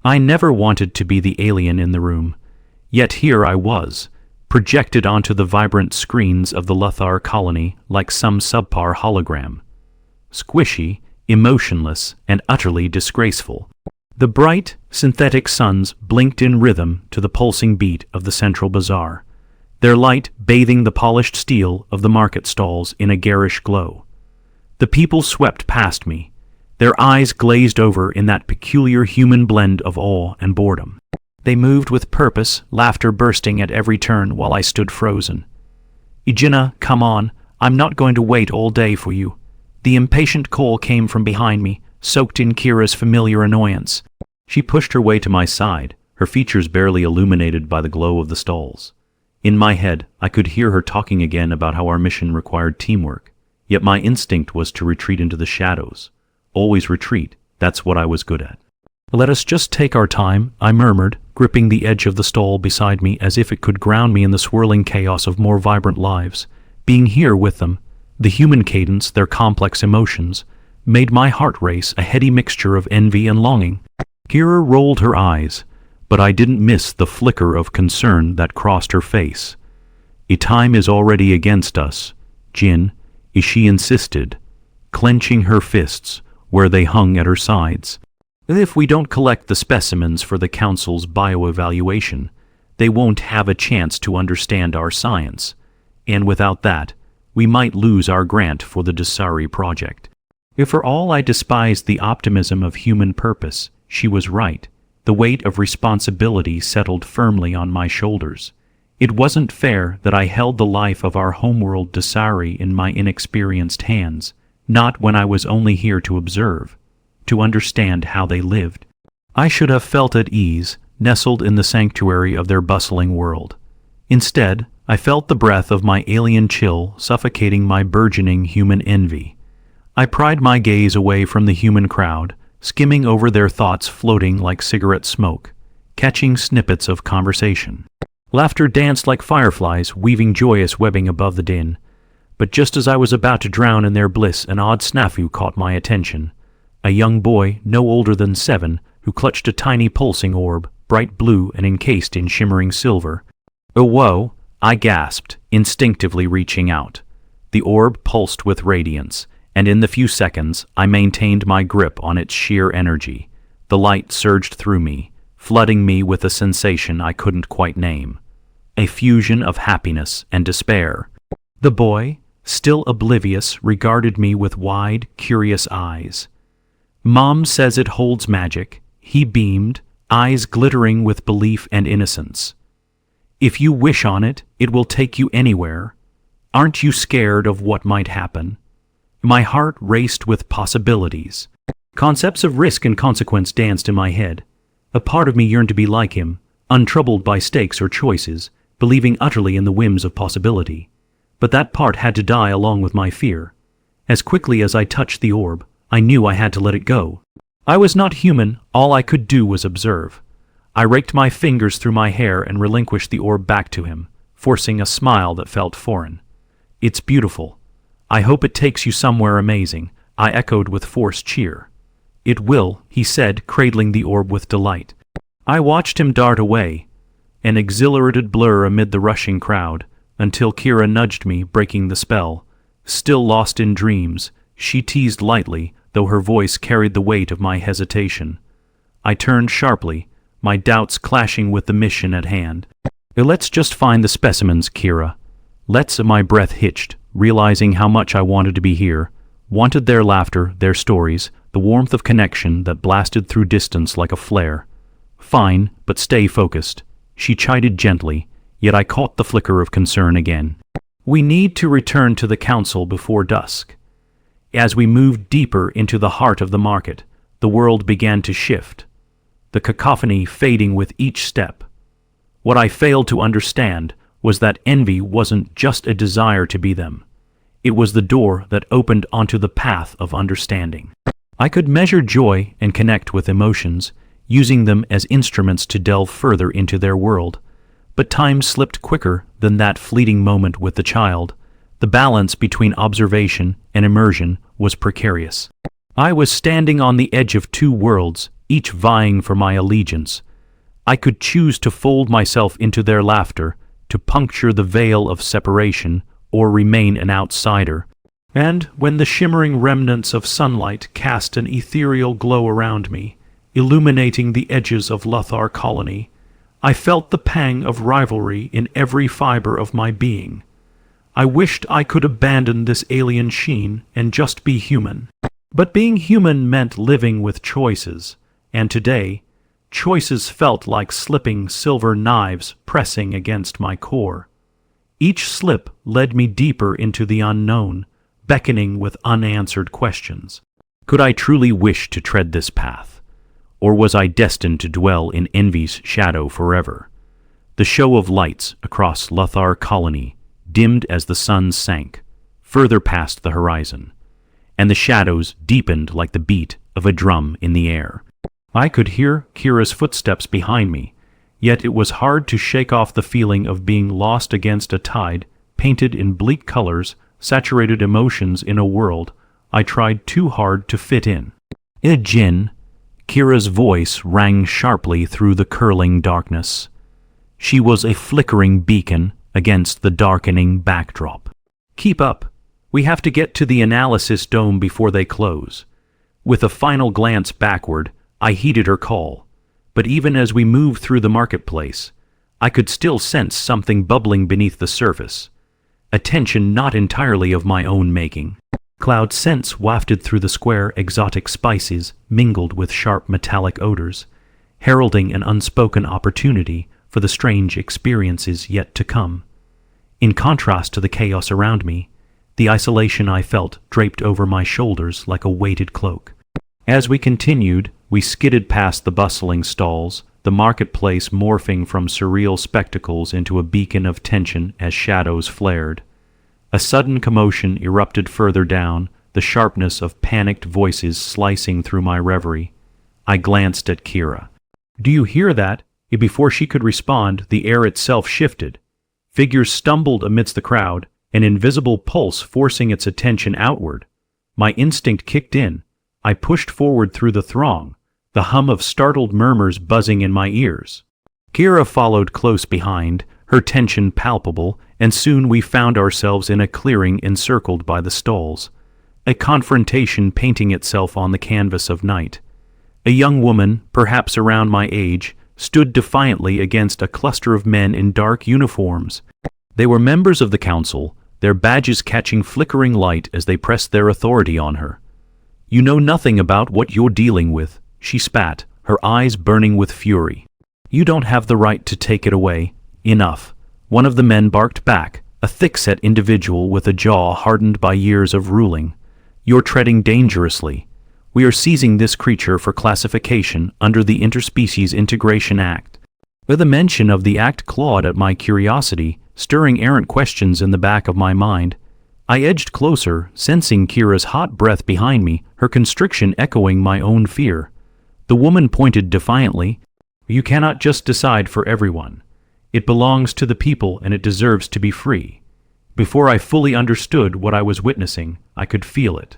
I never wanted to be the alien in the room, yet here I was, projected onto the vibrant screens of the Luthor colony like some subpar hologram. Squishy, emotionless, and utterly disgraceful. The bright, synthetic suns blinked in rhythm to the pulsing beat of the central bazaar, their light bathing the polished steel of the market stalls in a garish glow. The people swept past me, their eyes glazed over in that peculiar human blend of awe and boredom. They moved with purpose, laughter bursting at every turn while I stood frozen. "Ejina, come on, I'm not going to wait all day for you." The impatient call came from behind me, soaked in Kira's familiar annoyance. She pushed her way to my side, her features barely illuminated by the glow of the stalls. In my head, I could hear her talking again about how our mission required teamwork, yet my instinct was to retreat into the shadows. Always retreat, that's what I was good at. "Let us just take our time," I murmured, gripping the edge of the stall beside me as if it could ground me in the swirling chaos of more vibrant lives. Being here with them, the human cadence, their complex emotions, made my heart race a heady mixture of envy and longing. Kira rolled her eyes, but I didn't miss the flicker of concern that crossed her face. "Time is already against us, Jin," she insisted, clenching her fists where they hung at her sides. "If we don't collect the specimens for the Council's bioevaluation, they won't have a chance to understand our science, and without that, we might lose our grant for the Dasari project." If for all I despised the optimism of human purpose, she was right. The weight of responsibility settled firmly on my shoulders. It wasn't fair that I held the life of our homeworld Dasari in my inexperienced hands, not when I was only here to observe, to understand how they lived. I should have felt at ease, nestled in the sanctuary of their bustling world. Instead, I felt the breath of my alien chill suffocating my burgeoning human envy. I pried my gaze away from the human crowd, skimming over their thoughts floating like cigarette smoke, catching snippets of conversation. Laughter danced like fireflies, weaving joyous webbing above the din. But just as I was about to drown in their bliss, an odd snafu caught my attention. A young boy, no older than 7, who clutched a tiny pulsing orb, bright blue and encased in shimmering silver. "Oh, whoa!" I gasped, instinctively reaching out. The orb pulsed with radiance, and in the few seconds I maintained my grip on its sheer energy. The light surged through me, flooding me with a sensation I couldn't quite name. A fusion of happiness and despair. The boy, still oblivious, regarded me with wide, curious eyes. "Mom says it holds magic," he beamed, eyes glittering with belief and innocence. "If you wish on it, it will take you anywhere. Aren't you scared of what might happen?" My heart raced with possibilities. Concepts of risk and consequence danced in my head. A part of me yearned to be like him, untroubled by stakes or choices, believing utterly in the whims of possibility. But that part had to die along with my fear. As quickly as I touched the orb, I knew I had to let it go. I was not human, all I could do was observe. I raked my fingers through my hair and relinquished the orb back to him, forcing a smile that felt foreign. "It's beautiful. I hope it takes you somewhere amazing," I echoed with forced cheer. "It will," he said, cradling the orb with delight. I watched him dart away, an exhilarated blur amid the rushing crowd, until Kira nudged me, breaking the spell. Still lost in dreams, she teased lightly, though her voice carried the weight of my hesitation. I turned sharply, my doubts clashing with the mission at hand. "Let's just find the specimens, Kira." My breath hitched, realizing how much I wanted to be here, wanted their laughter, their stories, the warmth of connection that blasted through distance like a flare. "Fine, but stay focused," she chided gently, yet I caught the flicker of concern again. "We need to return to the council before dusk." As we moved deeper into the heart of the market, the world began to shift, the cacophony fading with each step. What I failed to understand was that envy wasn't just a desire to be them. It was the door that opened onto the path of understanding. I could measure joy and connect with emotions, using them as instruments to delve further into their world. But time slipped quicker than that fleeting moment with the child. The balance between observation and immersion was precarious. I was standing on the edge of two worlds, each vying for my allegiance. I could choose to fold myself into their laughter, to puncture the veil of separation, or remain an outsider. And when the shimmering remnants of sunlight cast an ethereal glow around me, illuminating the edges of Lothar colony, I felt the pang of rivalry in every fiber of my being. I wished I could abandon this alien sheen and just be human. But being human meant living with choices, and today, choices felt like slipping silver knives pressing against my core. Each slip led me deeper into the unknown, beckoning with unanswered questions. Could I truly wish to tread this path? Or was I destined to dwell in envy's shadow forever? The show of lights across Lothar colony dimmed as the sun sank, further past the horizon, and the shadows deepened like the beat of a drum in the air. I could hear Kira's footsteps behind me, yet it was hard to shake off the feeling of being lost against a tide painted in bleak colors, saturated emotions in a world I tried too hard to fit in. Jin, Kira's voice rang sharply through the curling darkness. She was a flickering beacon against the darkening backdrop. Keep up. We have to get to the analysis dome before they close. With a final glance backward, I heeded her call, but even as we moved through the marketplace, I could still sense something bubbling beneath the surface, a tension not entirely of my own making. Cloud scents wafted through the square, exotic spices mingled with sharp metallic odors, heralding an unspoken opportunity for the strange experiences yet to come. In contrast to the chaos around me, the isolation I felt draped over my shoulders like a weighted cloak. As we continued, we skidded past the bustling stalls, the marketplace morphing from surreal spectacles into a beacon of tension as shadows flared. A sudden commotion erupted further down, the sharpness of panicked voices slicing through my reverie. I glanced at Kira. "Do you hear that?" Before she could respond, the air itself shifted. Figures stumbled amidst the crowd, an invisible pulse forcing its attention outward. My instinct kicked in. I pushed forward through the throng, the hum of startled murmurs buzzing in my ears. Kira followed close behind, her tension palpable, and soon we found ourselves in a clearing encircled by the stalls, a confrontation painting itself on the canvas of night. A young woman, perhaps around my age, stood defiantly against a cluster of men in dark uniforms. They were members of the council, their badges catching flickering light as they pressed their authority on her. "You know nothing about what you're dealing with," she spat, her eyes burning with fury. "You don't have the right to take it away. Enough." One of the men barked back, a thick-set individual with a jaw hardened by years of ruling. "You're treading dangerously. We are seizing this creature for classification under the Interspecies Integration Act." With the mention of the act clawed at my curiosity, stirring errant questions in the back of my mind. I edged closer, sensing Kira's hot breath behind me, her constriction echoing my own fear. The woman pointed defiantly. "You cannot just decide for everyone. It belongs to the people and it deserves to be free." Before I fully understood what I was witnessing, I could feel it.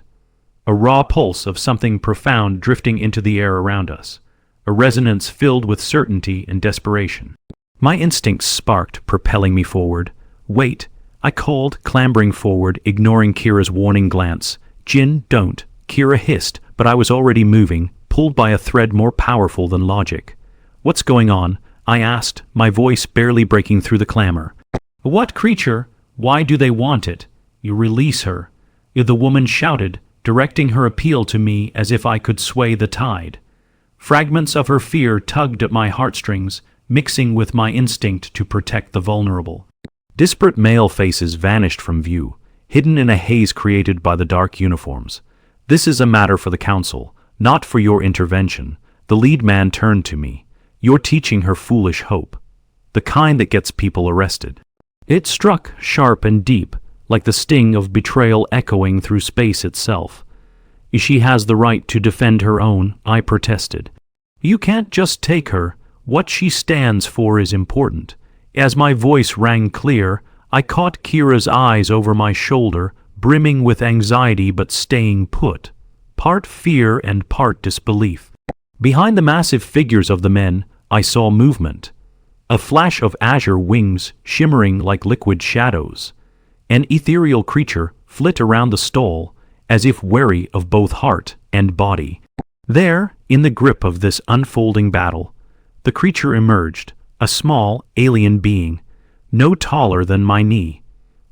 A raw pulse of something profound drifting into the air around us, a resonance filled with certainty and desperation. My instincts sparked, propelling me forward. "Wait," I called, clambering forward, ignoring Kira's warning glance. "Jin, don't," Kira hissed, but I was already moving, pulled by a thread more powerful than logic. "What's going on?" I asked, my voice barely breaking through the clamor. "What creature? Why do they want it? You release her," the woman shouted, directing her appeal to me as if I could sway the tide. Fragments of her fear tugged at my heartstrings, mixing with my instinct to protect the vulnerable. Disparate male faces vanished from view, hidden in a haze created by the dark uniforms. "This is a matter for the council, not for your intervention." The lead man turned to me. "You're teaching her foolish hope, the kind that gets people arrested." It struck sharp and deep, like the sting of betrayal echoing through space itself. "She has the right to defend her own," I protested. "You can't just take her. What she stands for is important." As my voice rang clear, I caught Kira's eyes over my shoulder, brimming with anxiety but staying put, part fear and part disbelief. Behind the massive figures of the men, I saw movement. A flash of azure wings shimmering like liquid shadows. An ethereal creature flit around the stall, as if wary of both heart and body. There, in the grip of this unfolding battle, the creature emerged, a small, alien being, no taller than my knee,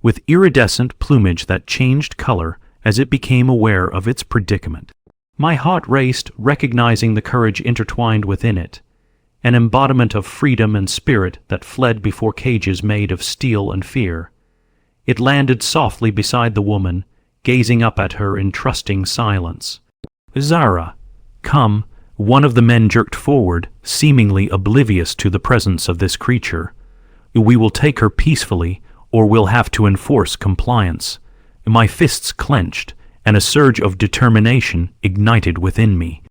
with iridescent plumage that changed color as it became aware of its predicament. My heart raced, recognizing the courage intertwined within it, an embodiment of freedom and spirit that fled before cages made of steel and fear. It landed softly beside the woman, gazing up at her in trusting silence. "Zara, come," one of the men jerked forward, seemingly oblivious to the presence of this creature. "We will take her peacefully, or we'll have to enforce compliance." My fists clenched, and a surge of determination ignited within me.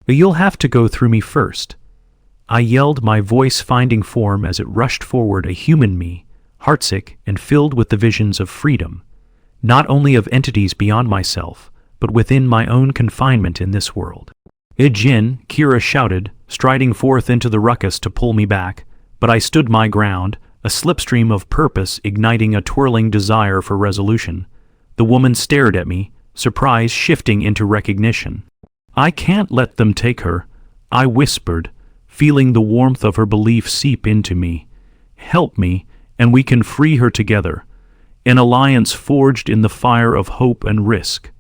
"You'll have to go through me first," I yelled, my voice finding form as it rushed forward, a human me, heartsick and filled with the visions of freedom, not only of entities beyond myself, but within my own confinement in this world. "Jin," Kira shouted, striding forth into the ruckus to pull me back, but I stood my ground, a slipstream of purpose igniting a twirling desire for resolution. The woman stared at me, surprise shifting into recognition. "I can't let them take her," I whispered, feeling the warmth of her belief seep into me. "Help me, and we can free her together. An alliance forged in the fire of hope and risk."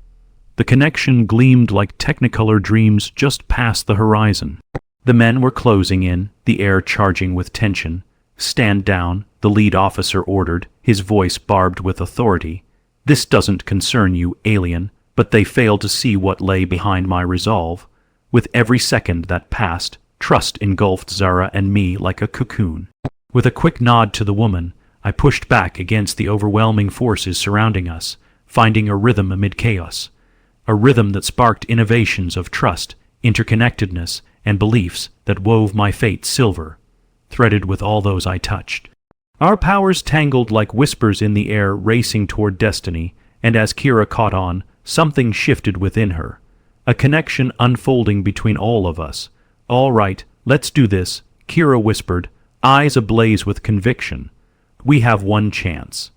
The connection gleamed like technicolor dreams just past the horizon. The men were closing in, the air charging with tension. "Stand down," the lead officer ordered, his voice barbed with authority. "This doesn't concern you, alien," but they failed to see what lay behind my resolve. With every second that passed, trust engulfed Zara and me like a cocoon. With a quick nod to the woman, I pushed back against the overwhelming forces surrounding us, finding a rhythm amid chaos. A rhythm that sparked innovations of trust, interconnectedness, and beliefs that wove my fate silver, threaded with all those I touched. Our powers tangled like whispers in the air, racing toward destiny, and as Kira caught on, something shifted within her. A connection unfolding between all of us. "All right, let's do this," Kira whispered, eyes ablaze with conviction. "We have one chance."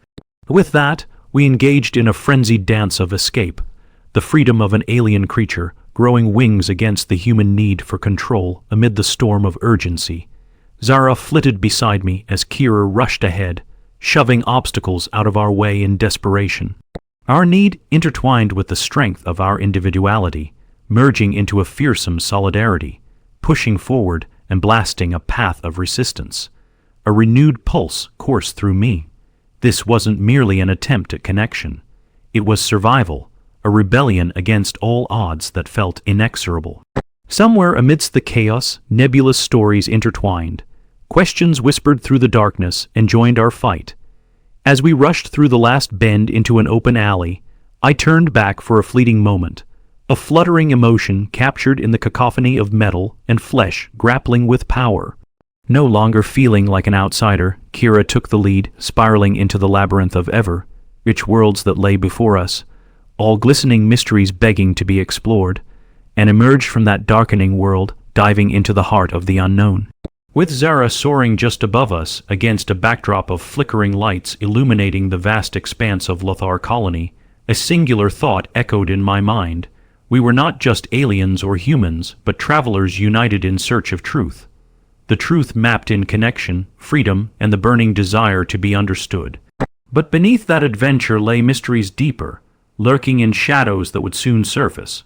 With that, we engaged in a frenzied dance of escape, the freedom of an alien creature, growing wings against the human need for control amid the storm of urgency. Zara flitted beside me as Kira rushed ahead, shoving obstacles out of our way in desperation. Our need intertwined with the strength of our individuality, merging into a fearsome solidarity, pushing forward and blasting a path of resistance. A renewed pulse coursed through me. This wasn't merely an attempt at connection. It was survival, a rebellion against all odds that felt inexorable. Somewhere amidst the chaos, nebulous stories intertwined. Questions whispered through the darkness and joined our fight. As we rushed through the last bend into an open alley, I turned back for a fleeting moment, a fluttering emotion captured in the cacophony of metal and flesh grappling with power. No longer feeling like an outsider, Kira took the lead, spiraling into the labyrinth of ever-rich worlds that lay before us, all glistening mysteries begging to be explored, and emerged from that darkening world, diving into the heart of the unknown. With Zara soaring just above us, against a backdrop of flickering lights illuminating the vast expanse of Lothar colony, a singular thought echoed in my mind. We were not just aliens or humans, but travelers united in search of truth. The truth mapped in connection, freedom, and the burning desire to be understood. But beneath that adventure lay mysteries deeper, lurking in shadows that would soon surface.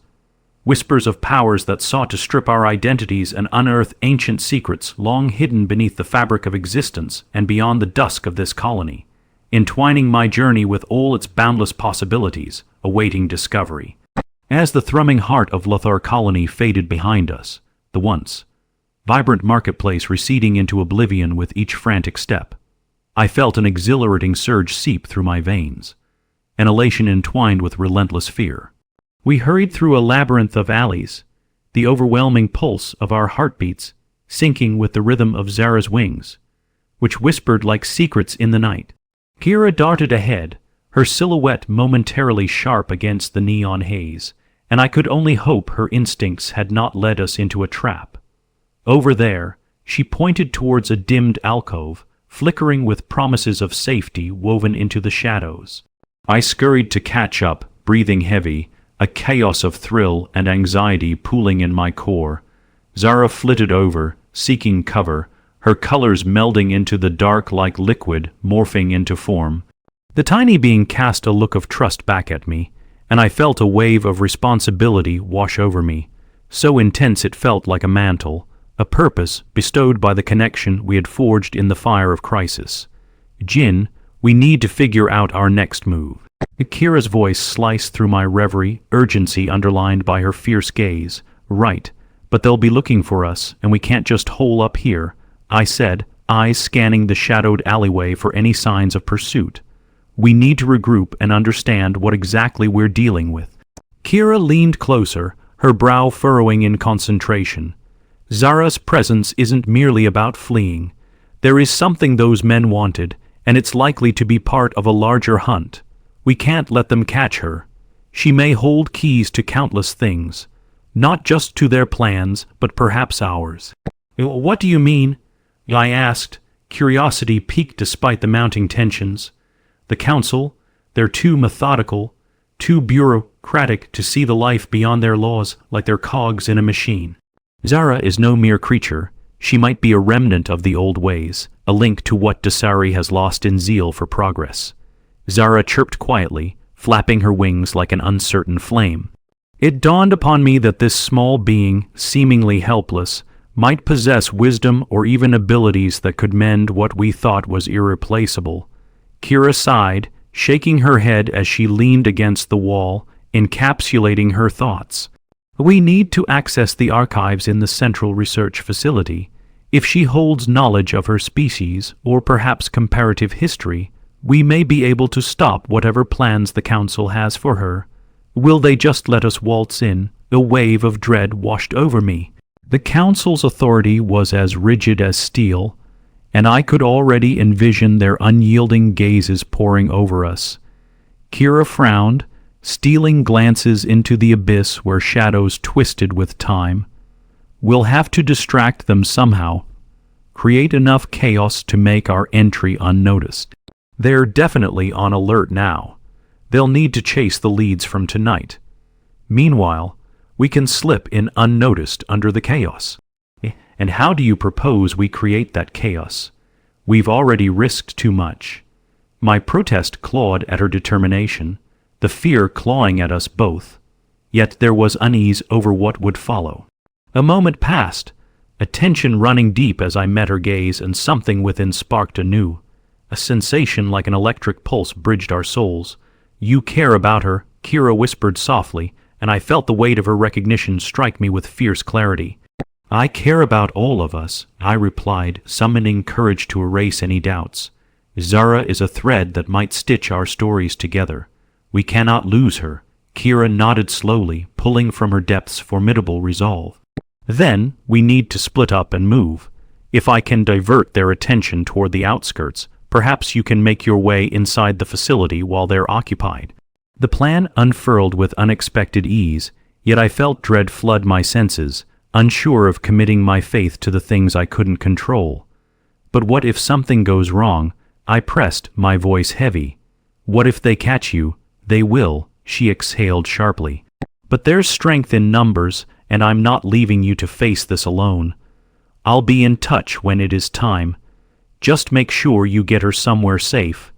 Whispers of powers that sought to strip our identities and unearth ancient secrets long hidden beneath the fabric of existence and beyond the dusk of this colony, entwining my journey with all its boundless possibilities, awaiting discovery. As the thrumming heart of Lothar colony faded behind us, the once vibrant marketplace receding into oblivion with each frantic step, I felt an exhilarating surge seep through my veins, an elation entwined with relentless fear. We hurried through a labyrinth of alleys, the overwhelming pulse of our heartbeats syncing with the rhythm of Zara's wings, which whispered like secrets in the night. Kira darted ahead, her silhouette momentarily sharp against the neon haze, and I could only hope her instincts had not led us into a trap. Over there, she pointed towards a dimmed alcove, flickering with promises of safety woven into the shadows. I scurried to catch up, breathing heavy, a chaos of thrill and anxiety pooling in my core. Zara flitted over, seeking cover, her colors melding into the dark like liquid, morphing into form. The tiny being cast a look of trust back at me, and I felt a wave of responsibility wash over me, so intense it felt like a mantle, a purpose bestowed by the connection we had forged in the fire of crisis. Jin, we need to figure out our next move. Kira's voice sliced through my reverie, urgency underlined by her fierce gaze. Right, but they'll be looking for us, and we can't just hole up here, I said, eyes scanning the shadowed alleyway for any signs of pursuit. We need to regroup and understand what exactly we're dealing with. Kira leaned closer, her brow furrowing in concentration. Zara's presence isn't merely about fleeing. There is something those men wanted, and it's likely to be part of a larger hunt. We can't let them catch her. She may hold keys to countless things, not just to their plans, but perhaps ours. What do you mean? I asked, curiosity piqued despite the mounting tensions. The council, they're too methodical, too bureaucratic to see the life beyond their laws like they're cogs in a machine. Zara is no mere creature. She might be a remnant of the old ways, a link to what Dasari has lost in zeal for progress. Zara chirped quietly, flapping her wings like an uncertain flame. It dawned upon me that this small being, seemingly helpless, might possess wisdom or even abilities that could mend what we thought was irreplaceable. Kira sighed, shaking her head as she leaned against the wall, encapsulating her thoughts. We need to access the archives in the Central Research Facility. If she holds knowledge of her species, or perhaps comparative history, we may be able to stop whatever plans the Council has for her. Will they just let us waltz in? A wave of dread washed over me. The Council's authority was as rigid as steel, and I could already envision their unyielding gazes poring over us. Kira frowned, stealing glances into the abyss where shadows twisted with time. We'll have to distract them somehow, create enough chaos to make our entry unnoticed. They're definitely on alert now. They'll need to chase the leads from tonight. Meanwhile, we can slip in unnoticed under the chaos. And how do you propose we create that chaos? We've already risked too much. My protest clawed at her determination, the fear clawing at us both, yet there was unease over what would follow. A moment passed, a tension running deep as I met her gaze, and something within sparked anew. A sensation like an electric pulse bridged our souls. You care about her, Kira whispered softly, and I felt the weight of her recognition strike me with fierce clarity. I care about all of us, I replied, summoning courage to erase any doubts. Zara is a thread that might stitch our stories together. We cannot lose her. Kira nodded slowly, pulling from her depths formidable resolve. Then, we need to split up and move. If I can divert their attention toward the outskirts, perhaps you can make your way inside the facility while they're occupied. The plan unfurled with unexpected ease, yet I felt dread flood my senses, unsure of committing my faith to the things I couldn't control. But what if something goes wrong? I pressed, my voice heavy. What if they catch you? They will, she exhaled sharply. But there's strength in numbers, and I'm not leaving you to face this alone. I'll be in touch when it is time. Just make sure you get her somewhere safe.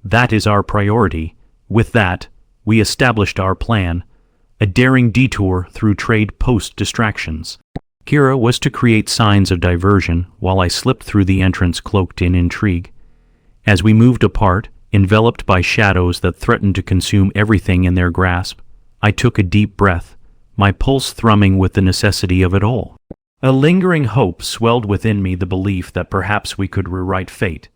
That is our priority. With that, we established our plan, a daring detour through trade post distractions. Kira was to create signs of diversion while I slipped through the entrance cloaked in intrigue. As we moved apart, enveloped by shadows that threatened to consume everything in their grasp, I took a deep breath, my pulse thrumming with the necessity of it all. A lingering hope swelled within me, the belief that perhaps we could rewrite fate,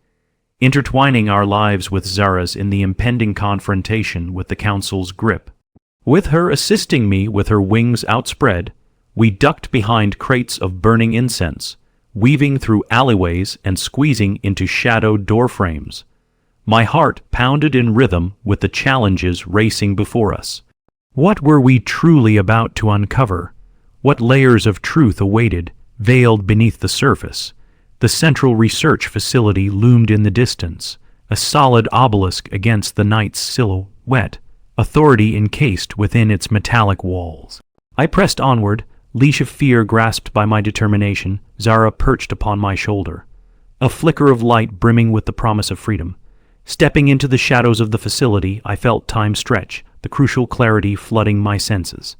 intertwining our lives with Zara's in the impending confrontation with the Council's grip. With her assisting me with her wings outspread, we ducked behind crates of burning incense, weaving through alleyways and squeezing into shadowed doorframes. My heart pounded in rhythm with the challenges racing before us. What were we truly about to uncover? What layers of truth awaited, veiled beneath the surface? The central research facility loomed in the distance, a solid obelisk against the night's silhouette, authority encased within its metallic walls. I pressed onward, leash of fear grasped by my determination, Zara perched upon my shoulder. A flicker of light brimming with the promise of freedom. Stepping into the shadows of the facility, I felt time stretch, the crucial clarity flooding my senses.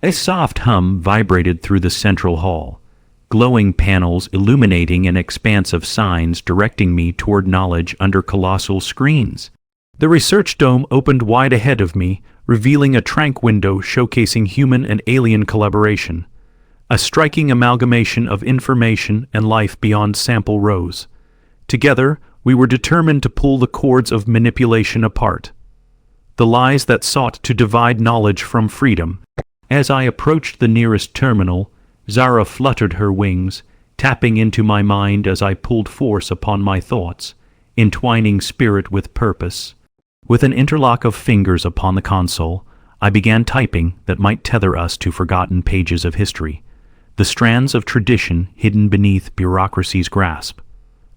A soft hum vibrated through the central hall, glowing panels illuminating an expanse of signs directing me toward knowledge under colossal screens. The research dome opened wide ahead of me, revealing a trank window showcasing human and alien collaboration, a striking amalgamation of information and life beyond sample rows. Together, we were determined to pull the cords of manipulation apart. The lies that sought to divide knowledge from freedom. As I approached the nearest terminal, Zara fluttered her wings, tapping into my mind as I pulled force upon my thoughts, entwining spirit with purpose. With an interlock of fingers upon the console, I began typing that might tether us to forgotten pages of history, the strands of tradition hidden beneath bureaucracy's grasp.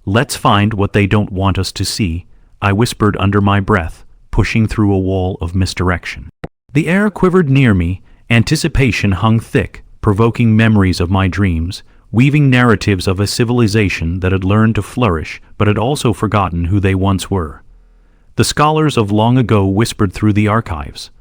"Let's find what they don't want us to see," I whispered under my breath, pushing through a wall of misdirection. The air quivered near me, anticipation hung thick, provoking memories of my dreams, weaving narratives of a civilization that had learned to flourish but had also forgotten who they once were. The scholars of long ago whispered through the archives,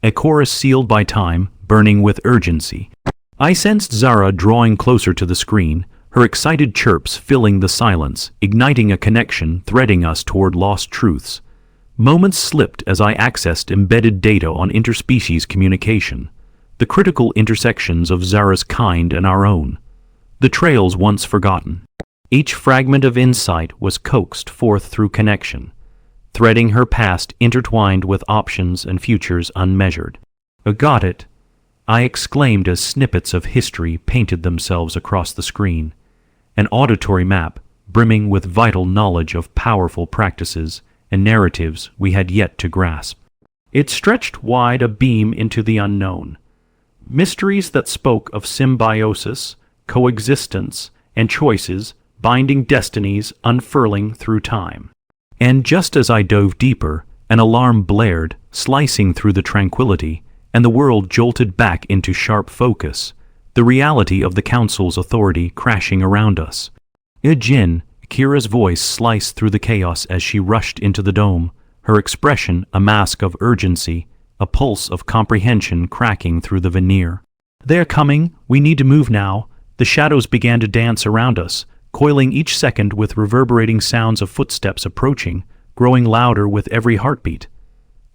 a chorus sealed by time, burning with urgency. I sensed Zara drawing closer to the screen, her excited chirps filling the silence, igniting a connection threading us toward lost truths. Moments slipped as I accessed embedded data on interspecies communication, the critical intersections of Zara's kind and our own, the trails once forgotten. Each fragment of insight was coaxed forth through connection, threading her past intertwined with options and futures unmeasured. "Got it," I exclaimed as snippets of history painted themselves across the screen, an auditory map brimming with vital knowledge of powerful practices and narratives we had yet to grasp. It stretched wide a beam into the unknown, mysteries that spoke of symbiosis, coexistence, and choices, binding destinies unfurling through time. And just as I dove deeper, an alarm blared, slicing through the tranquility, and the world jolted back into sharp focus, the reality of the Council's authority crashing around us. Jin, Kira's voice sliced through the chaos as she rushed into the dome, her expression a mask of urgency, a pulse of comprehension cracking through the veneer. "They're coming, we need to move now." The shadows began to dance around us, coiling each second with reverberating sounds of footsteps approaching, growing louder with every heartbeat.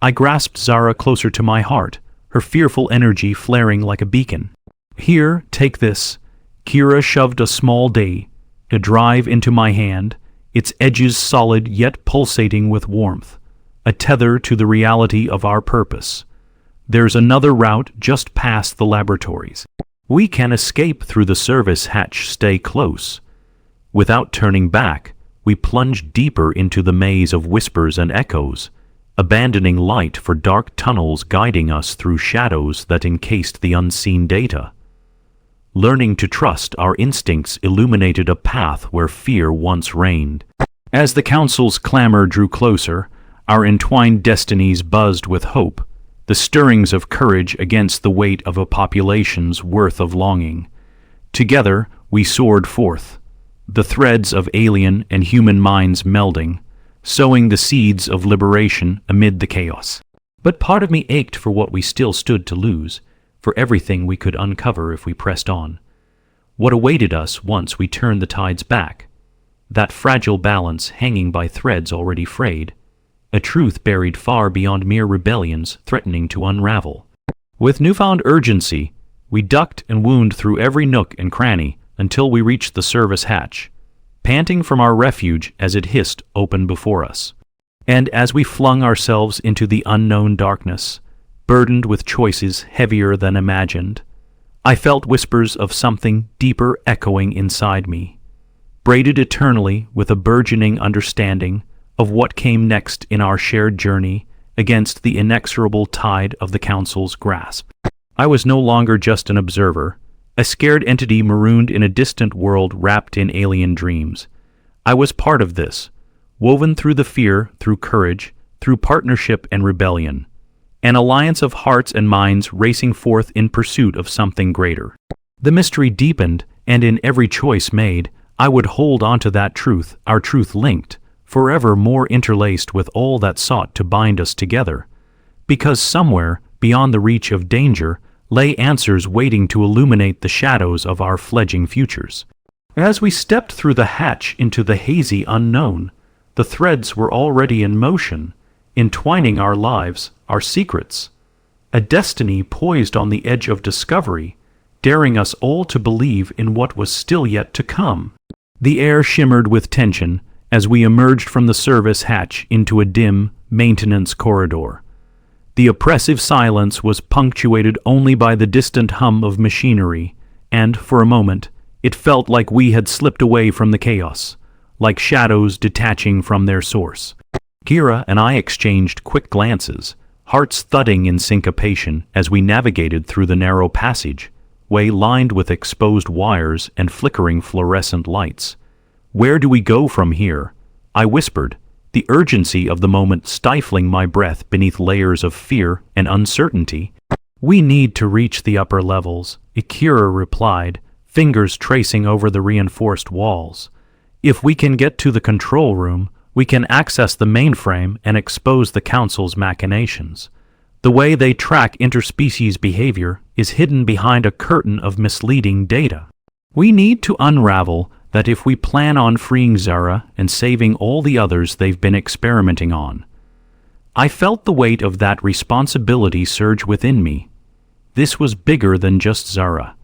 I grasped Zara closer to my heart, her fearful energy flaring like a beacon. "Here, take this." Kira shoved a small drive into my hand, its edges solid yet pulsating with warmth, a tether to the reality of our purpose. "There's another route just past the laboratories. We can escape through the service hatch. Stay close." Without turning back, we plunged deeper into the maze of whispers and echoes, abandoning light for dark tunnels guiding us through shadows that encased the unseen data. Learning to trust our instincts illuminated a path where fear once reigned. As the Council's clamor drew closer, our entwined destinies buzzed with hope, the stirrings of courage against the weight of a population's worth of longing. Together, we soared forth, the threads of alien and human minds melding, sowing the seeds of liberation amid the chaos. But part of me ached for what we still stood to lose, for everything we could uncover if we pressed on. What awaited us once we turned the tides back? That fragile balance hanging by threads already frayed, a truth buried far beyond mere rebellions threatening to unravel. With newfound urgency, we ducked and wound through every nook and cranny until we reached the service hatch, panting from our refuge as it hissed open before us. And as we flung ourselves into the unknown darkness, burdened with choices heavier than imagined, I felt whispers of something deeper echoing inside me, braided eternally with a burgeoning understanding of what came next in our shared journey against the inexorable tide of the Council's grasp. I was no longer just an observer, a scared entity marooned in a distant world wrapped in alien dreams. I was part of this, woven through the fear, through courage, through partnership and rebellion. An alliance of hearts and minds racing forth in pursuit of something greater. The mystery deepened, and in every choice made, I would hold onto that truth, our truth linked, forever more interlaced with all that sought to bind us together. Because somewhere, beyond the reach of danger, lay answers waiting to illuminate the shadows of our fledging futures. As we stepped through the hatch into the hazy unknown, the threads were already in motion, entwining our lives, our secrets. A destiny poised on the edge of discovery, daring us all to believe in what was still yet to come. The air shimmered with tension as we emerged from the service hatch into a dim, maintenance corridor. The oppressive silence was punctuated only by the distant hum of machinery, and, for a moment, it felt like we had slipped away from the chaos, like shadows detaching from their source. Kira and I exchanged quick glances, hearts thudding in syncopation as we navigated through the narrow passageway lined with exposed wires and flickering fluorescent lights. "Where do we go from here?" I whispered, the urgency of the moment stifling my breath beneath layers of fear and uncertainty. "We need to reach the upper levels," Akira replied, fingers tracing over the reinforced walls. "If we can get to the control room, we can access the mainframe and expose the Council's machinations. The way they track interspecies behavior is hidden behind a curtain of misleading data. We need to unravel that if we plan on freeing Zara and saving all the others they've been experimenting on." I felt the weight of that responsibility surge within me. This was bigger than just Zara.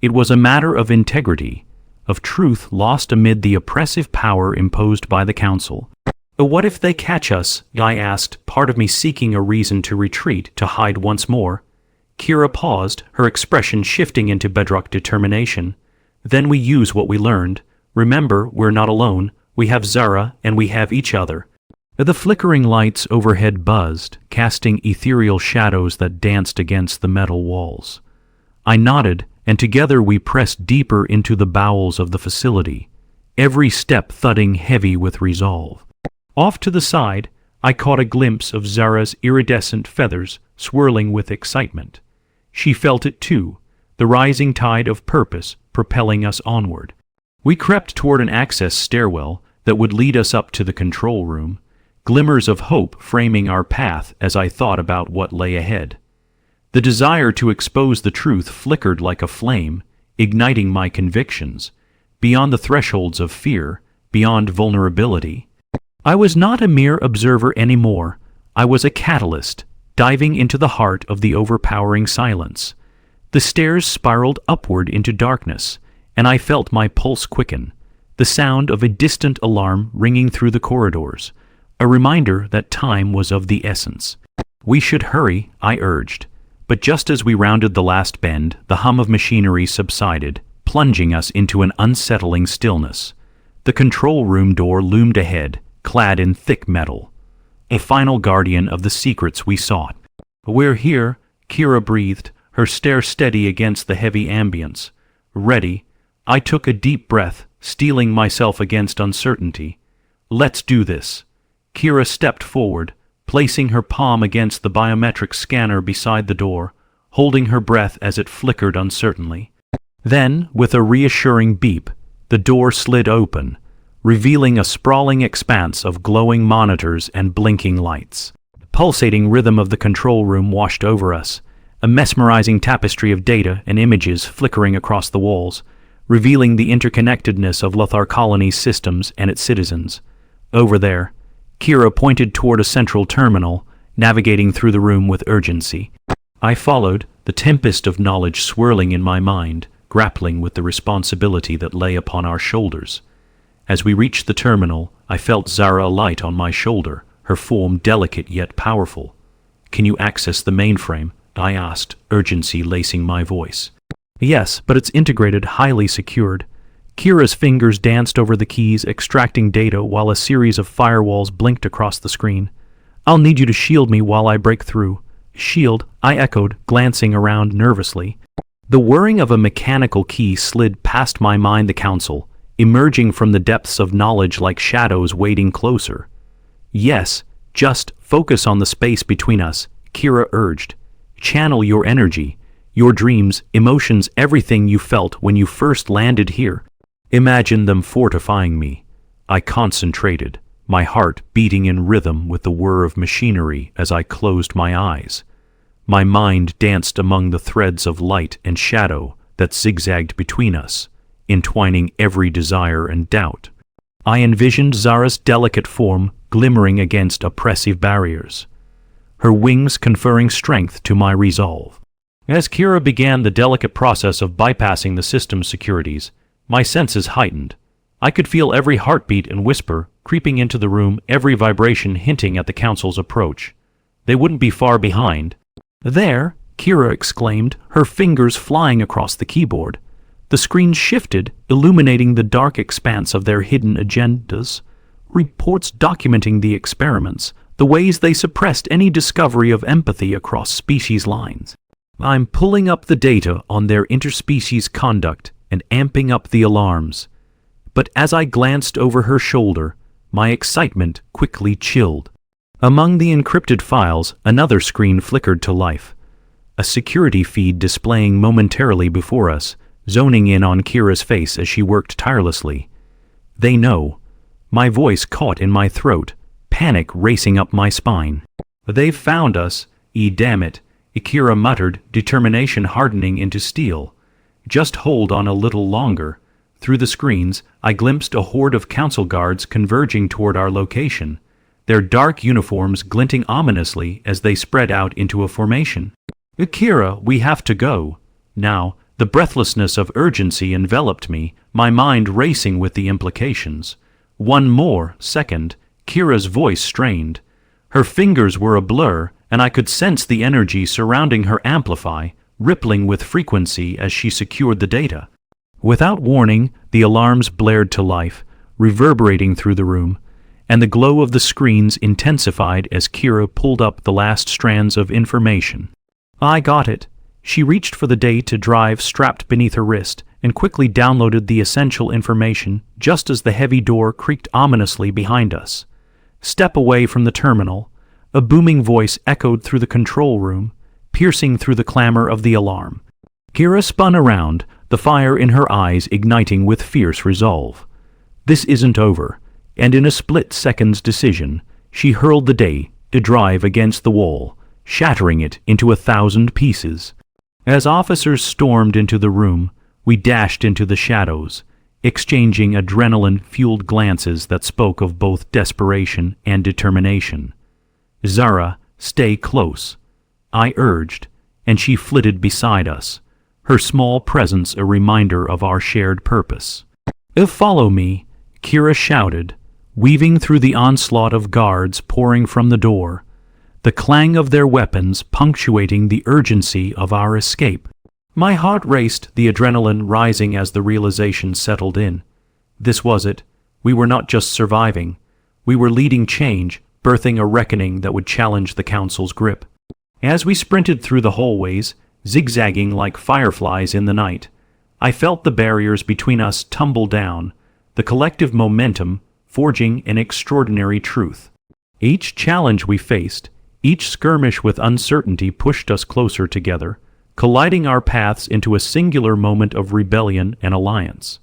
It was a matter of integrity, of truth lost amid the oppressive power imposed by the Council. "What if they catch us?" I asked, part of me seeking a reason to retreat, to hide once more. Kira paused, her expression shifting into bedrock determination. "Then we use what we learned. Remember, we're not alone. We have Zara, and we have each other." The flickering lights overhead buzzed, casting ethereal shadows that danced against the metal walls. I nodded, and together we pressed deeper into the bowels of the facility, every step thudding heavy with resolve. Off to the side, I caught a glimpse of Zara's iridescent feathers swirling with excitement. She felt it too, the rising tide of purpose propelling us onward. We crept toward an access stairwell that would lead us up to the control room, glimmers of hope framing our path as I thought about what lay ahead. The desire to expose the truth flickered like a flame, igniting my convictions, beyond the thresholds of fear, beyond vulnerability. I was not a mere observer anymore. I was a catalyst, diving into the heart of the overpowering silence. The stairs spiraled upward into darkness, and I felt my pulse quicken, the sound of a distant alarm ringing through the corridors, a reminder that time was of the essence. "We should hurry," I urged. But just as we rounded the last bend, the hum of machinery subsided, plunging us into an unsettling stillness. The control room door loomed ahead, clad in thick metal, a final guardian of the secrets we sought. "We're here," Kira breathed, her stare steady against the heavy ambience. "Ready." I took a deep breath, steeling myself against uncertainty. "Let's do this." Kira stepped forward, placing her palm against the biometric scanner beside the door, holding her breath as it flickered uncertainly. Then, with a reassuring beep, the door slid open, revealing a sprawling expanse of glowing monitors and blinking lights. The pulsating rhythm of the control room washed over us, a mesmerizing tapestry of data and images flickering across the walls, revealing the interconnectedness of Lothar Colony's systems and its citizens. Over there, Kira pointed toward a central terminal, navigating through the room with urgency. I followed, the tempest of knowledge swirling in my mind, grappling with the responsibility that lay upon our shoulders. As we reached the terminal, I felt Zara alight on my shoulder, her form delicate yet powerful. "Can you access the mainframe?" I asked, urgency lacing my voice. "Yes, but it's integrated, highly secured." Kira's fingers danced over the keys, extracting data while a series of firewalls blinked across the screen. I'll need you to shield me while I break through. Shield, I echoed, glancing around nervously. The whirring of a mechanical key slid past my mind the council, emerging from the depths of knowledge like shadows waiting closer. Yes, just focus on the space between us, Kira urged. Channel your energy, your dreams, emotions, everything you felt when you first landed here. Imagine them fortifying me. I concentrated, my heart beating in rhythm with the whir of machinery as I closed my eyes. My mind danced among the threads of light and shadow that zigzagged between us, entwining every desire and doubt. I envisioned Zara's delicate form glimmering against oppressive barriers, her wings conferring strength to my resolve. As Kira began the delicate process of bypassing the system's securities, my senses heightened. I could feel every heartbeat and whisper creeping into the room, every vibration hinting at the council's approach. They wouldn't be far behind. There, Kira exclaimed, her fingers flying across the keyboard. The screen shifted, illuminating the dark expanse of their hidden agendas, reports documenting the experiments, the ways they suppressed any discovery of empathy across species lines. I'm pulling up the data on their interspecies conduct and amping up the alarms. But as I glanced over her shoulder, my excitement quickly chilled. Among the encrypted files, another screen flickered to life. A security feed displaying momentarily before us, zoning in on Kira's face as she worked tirelessly. They know. My voice caught in my throat, panic racing up my spine. They've found us, damn it, Kira muttered, determination hardening into steel. Just hold on a little longer. Through the screens, I glimpsed a horde of council guards converging toward our location, their dark uniforms glinting ominously as they spread out into a formation. Kira, we have to go. Now, the breathlessness of urgency enveloped me, my mind racing with the implications. One more second, Kira's voice strained. Her fingers were a blur, and I could sense the energy surrounding her amplify, rippling with frequency as she secured the data. Without warning, the alarms blared to life, reverberating through the room, and the glow of the screens intensified as Kira pulled up the last strands of information. I got it. She reached for the data drive strapped beneath her wrist and quickly downloaded the essential information just as the heavy door creaked ominously behind us. Step away from the terminal, a booming voice echoed through the control room, piercing through the clamor of the alarm. Kira spun around, the fire in her eyes igniting with fierce resolve. This isn't over, and in a split-second's decision, she hurled the data drive against the wall, shattering it into 1,000 pieces. As officers stormed into the room, we dashed into the shadows, exchanging adrenaline-fueled glances that spoke of both desperation and determination. Zara, stay close, I urged, and she flitted beside us, her small presence a reminder of our shared purpose. Follow me, Kira shouted, weaving through the onslaught of guards pouring from the door, the clang of their weapons punctuating the urgency of our escape. My heart raced, the adrenaline rising as the realization settled in. This was it. We were not just surviving. We were leading change, birthing a reckoning that would challenge the Council's grip. As we sprinted through the hallways, zigzagging like fireflies in the night, I felt the barriers between us tumble down, the collective momentum forging an extraordinary truth. Each challenge we faced, each skirmish with uncertainty pushed us closer together, colliding our paths into a singular moment of rebellion and alliance.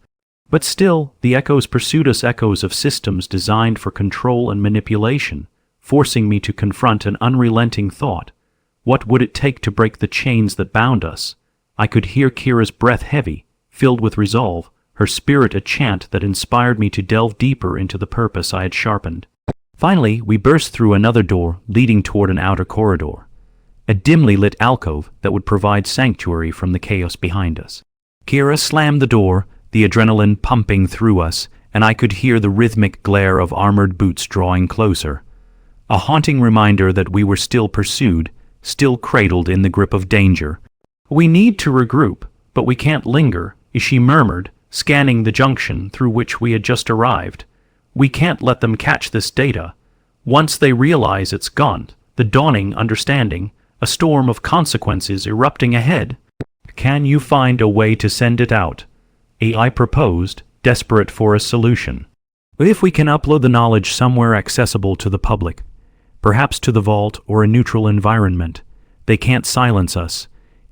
But still, the echoes pursued us, echoes of systems designed for control and manipulation, forcing me to confront an unrelenting thought. What would it take to break the chains that bound us? I could hear Kira's breath heavy, filled with resolve, her spirit a chant that inspired me to delve deeper into the purpose I had sharpened. Finally, we burst through another door leading toward an outer corridor, a dimly lit alcove that would provide sanctuary from the chaos behind us. Kira slammed the door, the adrenaline pumping through us, and I could hear the rhythmic glare of armored boots drawing closer, a haunting reminder that we were still pursued, still cradled in the grip of danger. We need to regroup, but we can't linger, she murmured, scanning the junction through which we had just arrived. We can't let them catch this data. Once they realize it's gone, the dawning understanding, a storm of consequences erupting ahead. Can you find a way to send it out? AI proposed, desperate for a solution. If we can upload the knowledge somewhere accessible to the public, perhaps to the vault or a neutral environment, they can't silence us.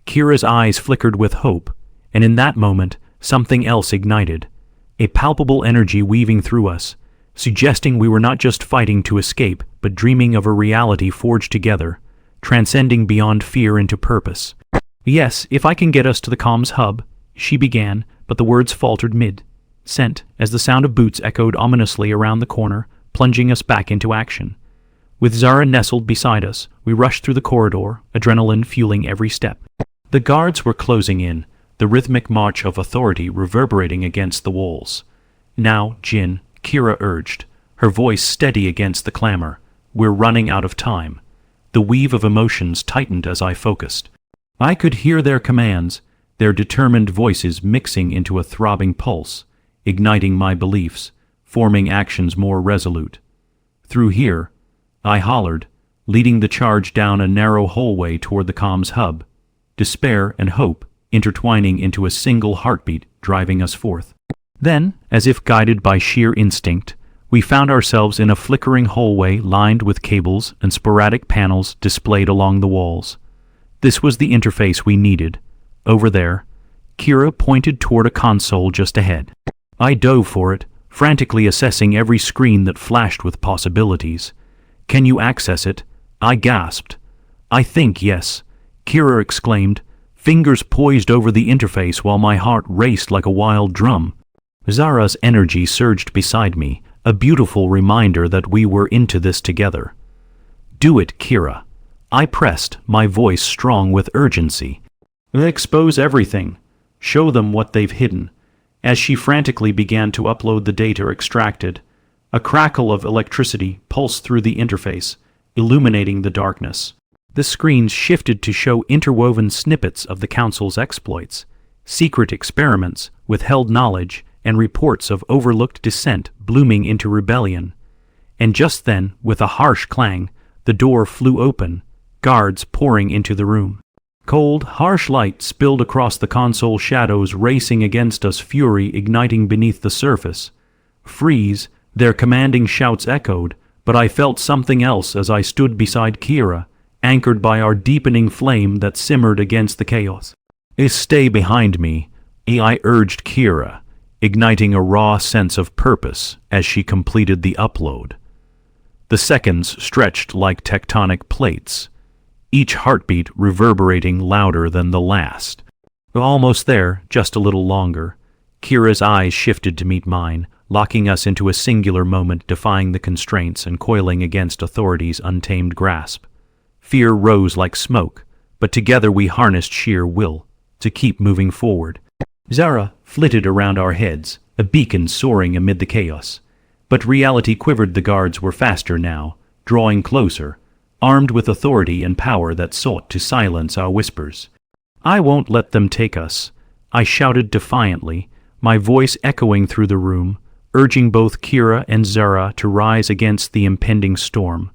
Kira's eyes flickered with hope, and in that moment, something else ignited. A palpable energy weaving through us, suggesting we were not just fighting to escape, but dreaming of a reality forged together, transcending beyond fear into purpose. Yes, if I can get us to the comms hub, she began, but the words faltered mid-sent as the sound of boots echoed ominously around the corner, plunging us back into action. With Zara nestled beside us, we rushed through the corridor, adrenaline fueling every step. The guards were closing in, the rhythmic march of authority reverberating against the walls. Now, Jin, Kira urged, her voice steady against the clamor. We're running out of time. The weave of emotions tightened as I focused. I could hear their commands, their determined voices mixing into a throbbing pulse, igniting my beliefs, forming actions more resolute. Through here, I hollered, leading the charge down a narrow hallway toward the comms hub, despair and hope intertwining into a single heartbeat driving us forth. Then, as if guided by sheer instinct, we found ourselves in a flickering hallway lined with cables and sporadic panels displayed along the walls. This was the interface we needed. Over there, Kira pointed toward a console just ahead. I dove for it, frantically assessing every screen that flashed with possibilities. Can you access it? I gasped. I think yes, Kira exclaimed, fingers poised over the interface while my heart raced like a wild drum. Zara's energy surged beside me, a beautiful reminder that we were into this together. Do it, Kira. I pressed, my voice strong with urgency. Expose everything. Show them what they've hidden. As she frantically began to upload the data extracted, a crackle of electricity pulsed through the interface, illuminating the darkness. The screens shifted to show interwoven snippets of the Council's exploits, secret experiments, withheld knowledge, and reports of overlooked dissent blooming into rebellion. And just then, with a harsh clang, the door flew open, guards pouring into the room. Cold, harsh light spilled across the console shadows, racing against us, fury igniting beneath the surface. Freeze, their commanding shouts echoed, but I felt something else as I stood beside Kira, anchored by our deepening flame that simmered against the chaos. Stay behind me, I urged Kira, igniting a raw sense of purpose as she completed the upload. The seconds stretched like tectonic plates, each heartbeat reverberating louder than the last. Almost there, just a little longer. Kira's eyes shifted to meet mine, locking us into a singular moment, defying the constraints and coiling against authority's untamed grasp. Fear rose like smoke, but together we harnessed sheer will to keep moving forward. Zara flitted around our heads, a beacon soaring amid the chaos. But reality quivered. The guards were faster now, drawing closer, armed with authority and power that sought to silence our whispers. I won't let them take us, I shouted defiantly, my voice echoing through the room, urging both Kira and Zara to rise against the impending storm.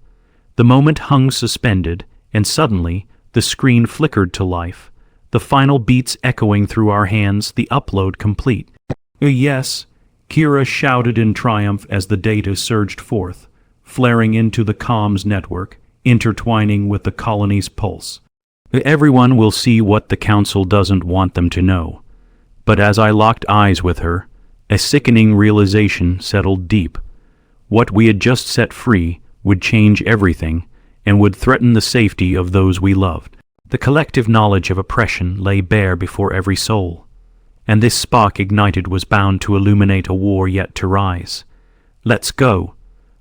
The moment hung suspended, and suddenly the screen flickered to life, the final beats echoing through our hands, the upload complete. Yes, Kira shouted in triumph as the data surged forth, flaring into the comms network, intertwining with the colony's pulse. Everyone will see what the Council doesn't want them to know. But as I locked eyes with her, a sickening realization settled deep. What we had just set free would change everything and would threaten the safety of those we loved. The collective knowledge of oppression lay bare before every soul, and this spark ignited was bound to illuminate a war yet to rise. Let's go,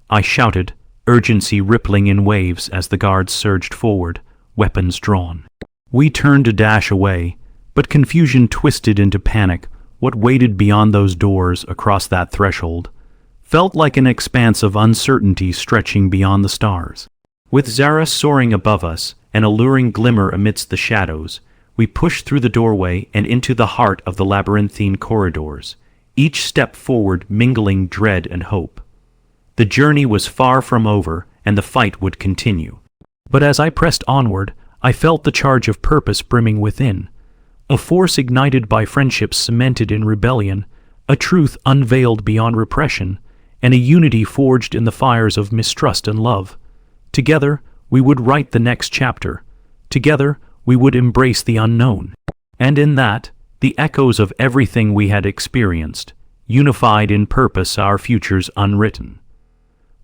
I shouted, urgency rippling in waves as the guards surged forward, weapons drawn. We turned to dash away, but confusion twisted into panic. What waited beyond those doors, across that threshold, felt like an expanse of uncertainty stretching beyond the stars. With Zara soaring above us, an alluring glimmer amidst the shadows, we pushed through the doorway and into the heart of the labyrinthine corridors, each step forward mingling dread and hope. The journey was far from over, and the fight would continue. But as I pressed onward, I felt the charge of purpose brimming within, a force ignited by friendships cemented in rebellion, a truth unveiled beyond repression, and a unity forged in the fires of mistrust and love. Together, we would write the next chapter. Together, we would embrace the unknown. And in that, the echoes of everything we had experienced, unified in purpose our futures unwritten.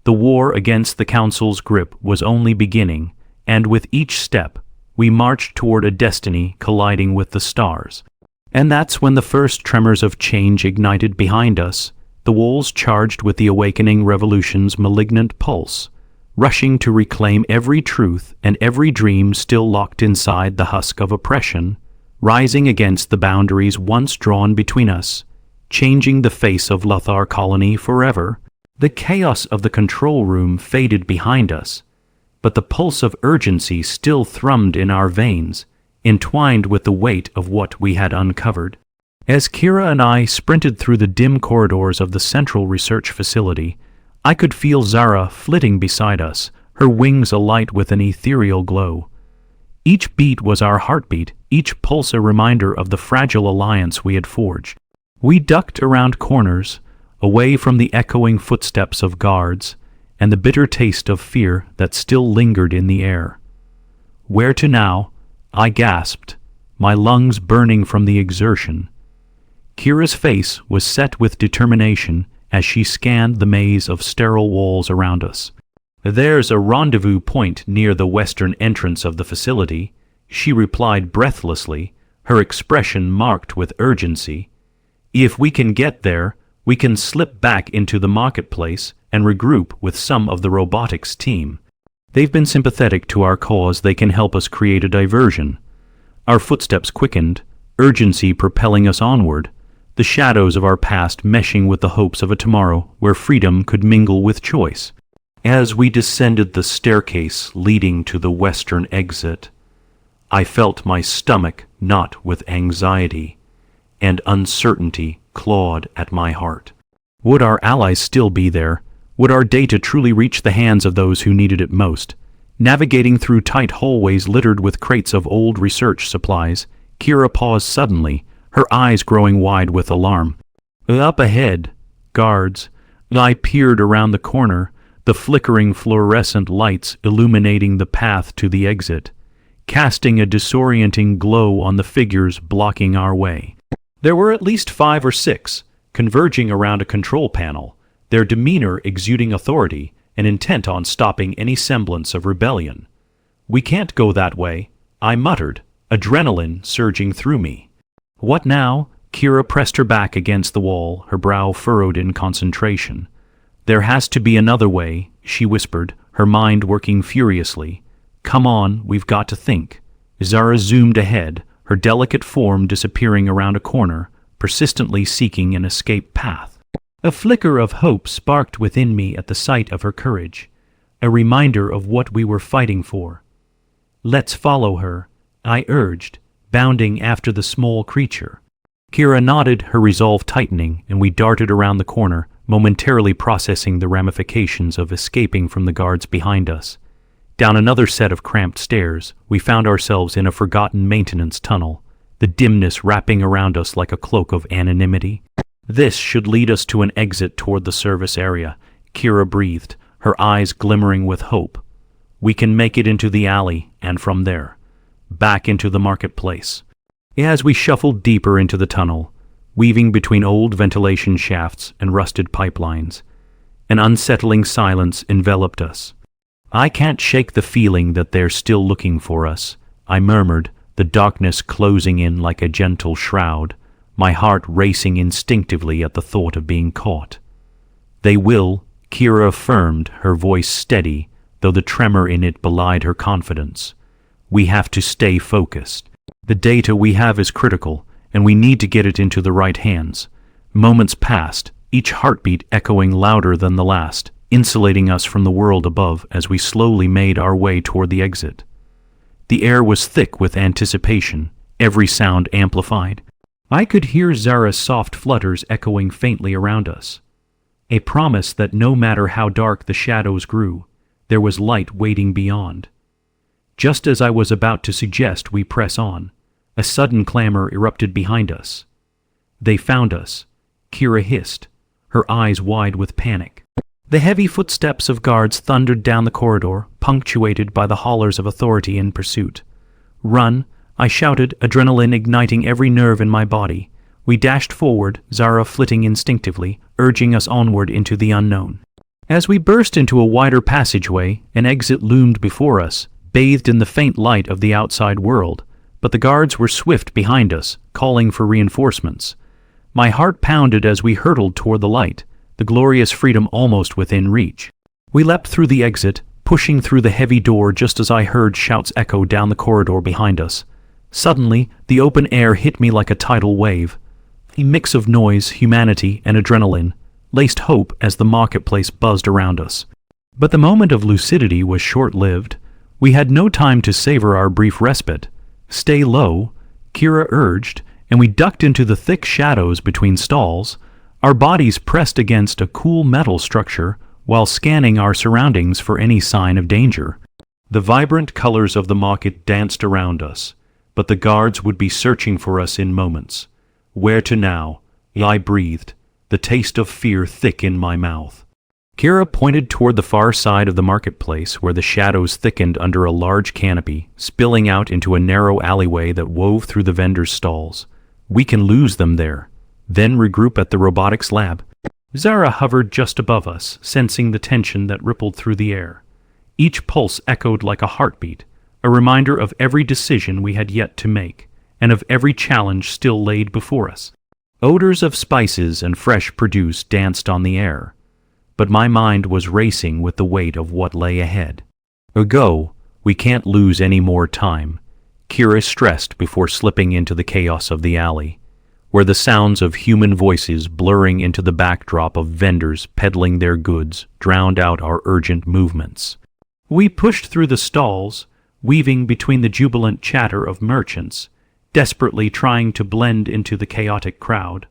The war against the Council's grip was only beginning, and with each step, we marched toward a destiny colliding with the stars. And that's when the first tremors of change ignited behind us, the walls charged with the awakening revolution's malignant pulse, rushing to reclaim every truth and every dream still locked inside the husk of oppression, rising against the boundaries once drawn between us, changing the face of Lothar colony forever. The chaos of the control room faded behind us, but the pulse of urgency still thrummed in our veins, entwined with the weight of what we had uncovered. As Kira and I sprinted through the dim corridors of the central research facility, I could feel Zara flitting beside us, her wings alight with an ethereal glow. Each beat was our heartbeat, each pulse a reminder of the fragile alliance we had forged. We ducked around corners, away from the echoing footsteps of guards, and the bitter taste of fear that still lingered in the air. "Where to now?" I gasped, my lungs burning from the exertion. Kira's face was set with determination as she scanned the maze of sterile walls around us. "There's a rendezvous point near the western entrance of the facility," she replied breathlessly, her expression marked with urgency. "If we can get there, we can slip back into the marketplace and regroup with some of the robotics team. They've been sympathetic to our cause. They can help us create a diversion." Our footsteps quickened, urgency propelling us onward, the shadows of our past meshing with the hopes of a tomorrow where freedom could mingle with choice. As we descended the staircase leading to the western exit, I felt my stomach knot with anxiety, and uncertainty clawed at my heart. Would our allies still be there? Would our data truly reach the hands of those who needed it most? Navigating through tight hallways littered with crates of old research supplies, Kira paused suddenly, her eyes growing wide with alarm. Up ahead, guards. I peered around the corner, the flickering fluorescent lights illuminating the path to the exit, casting a disorienting glow on the figures blocking our way. There were at least 5 or 6, converging around a control panel, their demeanor exuding authority and intent on stopping any semblance of rebellion. "We can't go that way," I muttered, adrenaline surging through me. "What now?" Kira pressed her back against the wall, her brow furrowed in concentration. "There has to be another way," she whispered, her mind working furiously. "Come on, we've got to think." Zara zoomed ahead, her delicate form disappearing around a corner, persistently seeking an escape path. A flicker of hope sparked within me at the sight of her courage, a reminder of what we were fighting for. "Let's follow her," I urged, bounding after the small creature. Kira nodded, her resolve tightening, and we darted around the corner, momentarily processing the ramifications of escaping from the guards behind us. Down another set of cramped stairs, we found ourselves in a forgotten maintenance tunnel, the dimness wrapping around us like a cloak of anonymity. "This should lead us to an exit toward the service area," Kira breathed, her eyes glimmering with hope. "We can make it into the alley, and from there, back into the marketplace." As we shuffled deeper into the tunnel, weaving between old ventilation shafts and rusted pipelines, an unsettling silence enveloped us. "I can't shake the feeling that they're still looking for us," I murmured, the darkness closing in like a gentle shroud, my heart racing instinctively at the thought of being caught. "They will," Kira affirmed, her voice steady, though the tremor in it belied her confidence. "We have to stay focused. The data we have is critical, and we need to get it into the right hands." Moments passed, each heartbeat echoing louder than the last, insulating us from the world above as we slowly made our way toward the exit. The air was thick with anticipation, every sound amplified. I could hear Zara's soft flutters echoing faintly around us, a promise that no matter how dark the shadows grew, There was light waiting beyond. Just as I was about to suggest we press on, a sudden clamor erupted behind us. They found us, Kira hissed, her eyes wide with panic. The heavy footsteps of guards thundered down the corridor, punctuated by the hollers of authority in pursuit. "Run!" I shouted, adrenaline igniting every nerve in my body. We dashed forward, Zara flitting instinctively, urging us onward into the unknown. As we burst into a wider passageway, an exit loomed before us, bathed in the faint light of the outside world, but the guards were swift behind us, calling for reinforcements. My heart pounded as we hurtled toward the light, the glorious freedom almost within reach. We leapt through the exit, pushing through the heavy door just as I heard shouts echo down the corridor behind us. Suddenly, the open air hit me like a tidal wave. A mix of noise, humanity, and adrenaline, laced hope as the marketplace buzzed around us. But the moment of lucidity was short-lived. We had no time to savor our brief respite. "Stay low," Kira urged, and we ducked into the thick shadows between stalls, our bodies pressed against a cool metal structure while scanning our surroundings for any sign of danger. The vibrant colors of the market danced around us, but the guards would be searching for us in moments. Where to now? I breathed, the taste of fear thick in my mouth. Kira pointed toward the far side of the marketplace where the shadows thickened under a large canopy, spilling out into a narrow alleyway that wove through the vendors' stalls. "We can lose them there, then regroup at the robotics lab." Zara hovered just above us, sensing the tension that rippled through the air. Each pulse echoed like a heartbeat, a reminder of every decision we had yet to make, and of every challenge still laid before us. Odors of spices and fresh produce danced on the air, but my mind was racing with the weight of what lay ahead. "Go, we can't lose any more time," Kira stressed before slipping into the chaos of the alley, where the sounds of human voices blurring into the backdrop of vendors peddling their goods drowned out our urgent movements. We pushed through the stalls, weaving between the jubilant chatter of merchants, desperately trying to blend into the chaotic crowd.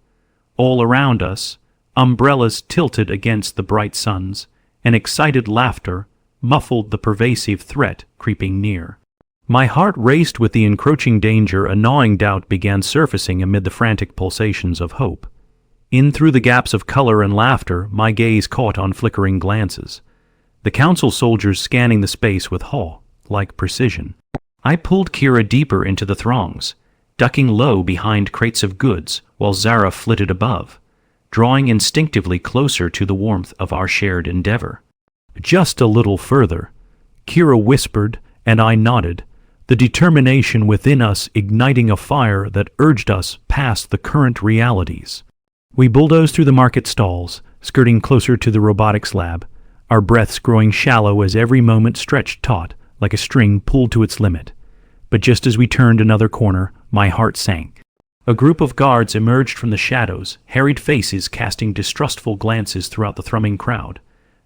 All around us, umbrellas tilted against the bright suns, and excited laughter muffled the pervasive threat creeping near. My heart raced with the encroaching danger. A gnawing doubt began surfacing amid the frantic pulsations of hope. In through the gaps of color and laughter, my gaze caught on flickering glances. The council soldiers scanning the space with hawk-like precision. I pulled Kira deeper into the throngs, ducking low behind crates of goods while Zara flitted above, drawing instinctively closer to the warmth of our shared endeavor. "Just a little further," Kira whispered, and I nodded, the determination within us igniting a fire that urged us past the current realities. We bulldozed through the market stalls, skirting closer to the robotics lab, our breaths growing shallow as every moment stretched taut, like a string pulled to its limit. But just as we turned another corner, my heart sank. A group of guards emerged from the shadows, harried faces casting distrustful glances throughout the thrumming crowd.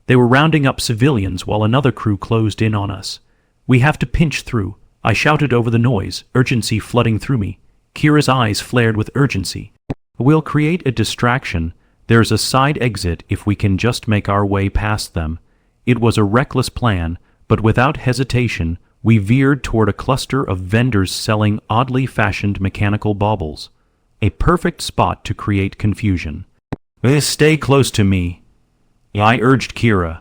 They were rounding up civilians while another crew closed in on us. "We have to pinch through," I shouted over the noise, urgency flooding through me. Kira's eyes flared with urgency. "We'll create a distraction. There's a side exit if we can just make our way past them." It was a reckless plan, but without hesitation, we veered toward a cluster of vendors selling oddly fashioned mechanical baubles, a perfect spot to create confusion. "Stay close to me," I urged Kira,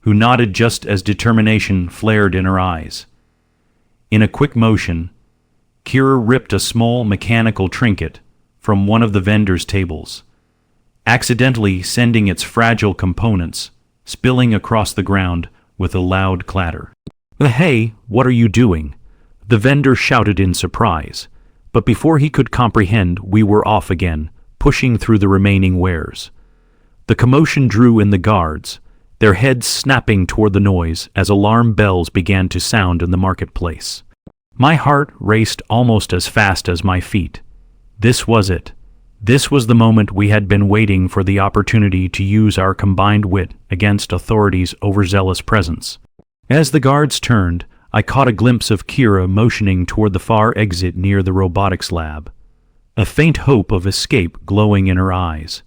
who nodded just as determination flared in her eyes. In a quick motion, Kira ripped a small mechanical trinket from one of the vendors' tables, accidentally sending its fragile components spilling across the ground with a loud clatter. "Hey, what are you doing?" the vendor shouted in surprise, but before he could comprehend, we were off again, pushing through the remaining wares. The commotion drew in the guards, their heads snapping toward the noise as alarm bells began to sound in the marketplace. My heart raced almost as fast as my feet. This was it. This was the moment we had been waiting for, the opportunity to use our combined wit against authority's overzealous presence. As the guards turned, I caught a glimpse of Kira motioning toward the far exit near the robotics lab, a faint hope of escape glowing in her eyes.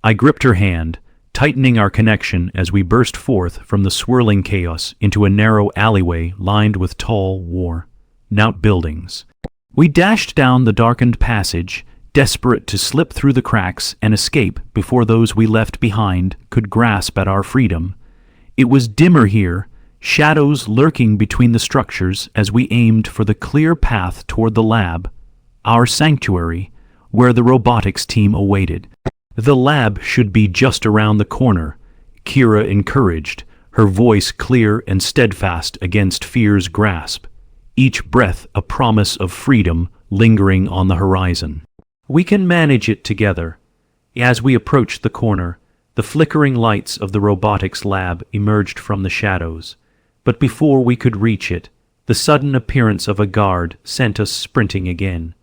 I gripped her hand, tightening our connection as we burst forth from the swirling chaos into a narrow alleyway lined with tall, worn-out buildings. We dashed down the darkened passage, desperate to slip through the cracks and escape before those we left behind could grasp at our freedom. It was dimmer here, shadows lurking between the structures as we aimed for the clear path toward the lab, our sanctuary, where the robotics team awaited. The lab should be just around the corner, Kira encouraged, her voice clear and steadfast against fear's grasp, each breath a promise of freedom lingering on the horizon. We can manage it together. As we approached the corner, the flickering lights of the robotics lab emerged from the shadows. But before we could reach it, the sudden appearance of a guard sent us sprinting again,